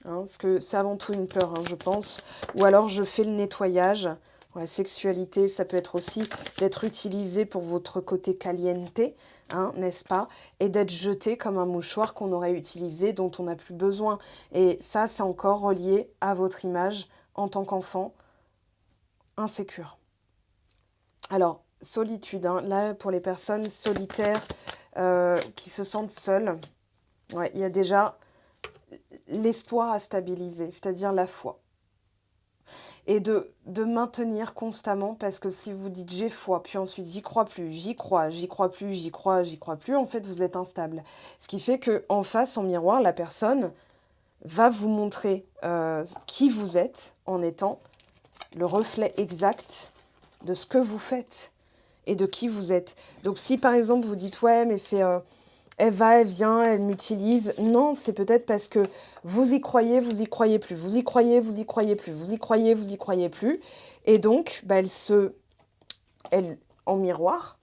hein, parce que c'est avant tout une peur, hein, je pense. Ou alors je fais le nettoyage. Ouais, sexualité, ça peut être aussi d'être utilisé pour votre côté caliente, hein, n'est-ce pas ? Et d'être jeté comme un mouchoir qu'on aurait utilisé, dont on n'a plus besoin. Et ça, c'est encore relié à votre image en tant qu'enfant insécure. Alors, solitude, hein, là, pour les personnes solitaires qui se sentent seules, ouais, il y a déjà l'espoir à stabiliser, c'est-à-dire la foi. et de maintenir constamment, parce que si vous dites j'ai foi, puis ensuite j'y crois plus, j'y crois plus, j'y crois plus, en fait vous êtes instable. Ce qui fait que en face, en miroir, la personne va vous montrer qui vous êtes en étant le reflet exact de ce que vous faites et de qui vous êtes. Donc si par exemple vous dites ouais mais c'est elle va, elle vient, elle m'utilise, non, c'est peut-être parce que vous y croyez plus, vous y croyez plus, vous y croyez plus, et donc bah, elle en miroir,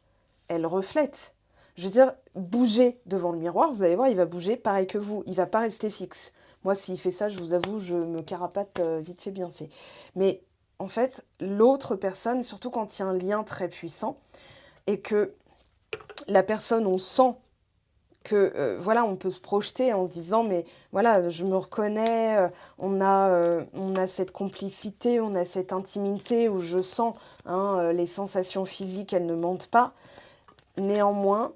elle reflète. Je veux dire, bouger devant le miroir, vous allez voir, il va bouger pareil que vous, il va pas rester fixe. Moi, s'il fait ça, je vous avoue, je me carapate vite fait, bien fait. Mais en fait, l'autre personne, surtout quand il y a un lien très puissant, et que la personne, on sent que voilà, on peut se projeter en se disant mais voilà, je me reconnais, on a cette complicité, on a cette intimité où je sens les sensations physiques, elles ne mentent pas. Néanmoins,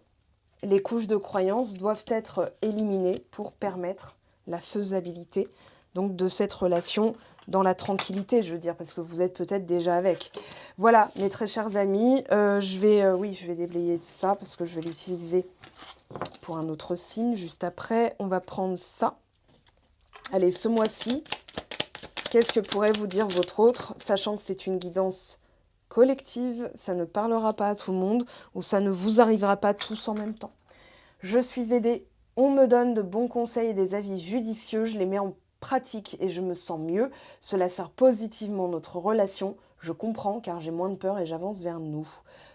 les couches de croyances doivent être éliminées pour permettre la faisabilité donc de cette relation dans la tranquillité, je veux dire, parce que vous êtes peut-être déjà avec. Voilà, mes très chers amis, je vais déblayer ça parce que je vais l'utiliser pour un autre signe. Juste après, on va prendre ça. Allez, ce mois-ci, qu'est-ce que pourrait vous dire votre autre, sachant que c'est une guidance collective, ça ne parlera pas à tout le monde, ou ça ne vous arrivera pas tous en même temps. Je suis aidée, on me donne de bons conseils et des avis judicieux, je les mets en pratique et je me sens mieux. Cela sert positivement notre relation. Je comprends car j'ai moins de peur et j'avance vers nous.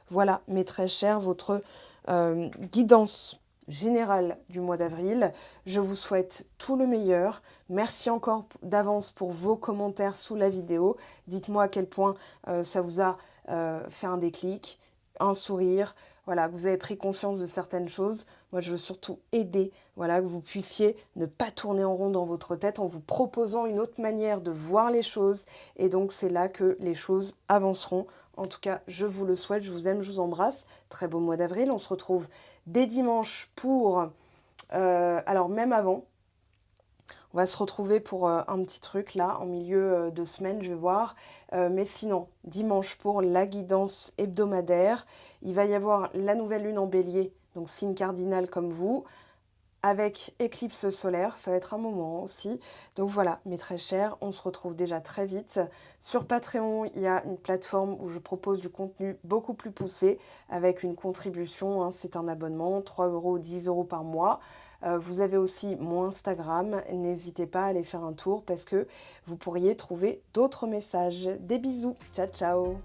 Voilà, mes très chers, votre guidance générale du mois d'avril. Je vous souhaite tout le meilleur. Merci encore d'avance pour vos commentaires sous la vidéo. Dites-moi à quel point ça vous a fait un déclic, un sourire. Voilà, que vous avez pris conscience de certaines choses. Moi, je veux surtout aider, voilà, que vous puissiez ne pas tourner en rond dans votre tête en vous proposant une autre manière de voir les choses. Et donc, c'est là que les choses avanceront. En tout cas, je vous le souhaite, je vous aime, je vous embrasse. Très beau mois d'avril. On se retrouve dès dimanche pour... alors, même avant, on va se retrouver pour un petit truc là, en milieu de semaine, je vais voir. Mais sinon, dimanche pour la guidance hebdomadaire. Il va y avoir la nouvelle lune en bélier, donc signe cardinal comme vous, avec éclipse solaire. Ça va être un moment aussi. Donc voilà, mes très chers, on se retrouve déjà très vite. Sur Patreon, il y a une plateforme où je propose du contenu beaucoup plus poussé, avec une contribution, c'est un abonnement, 3 euros, 10 euros par mois. Vous avez aussi mon Instagram, n'hésitez pas à aller faire un tour parce que vous pourriez trouver d'autres messages. Des bisous, ciao ciao.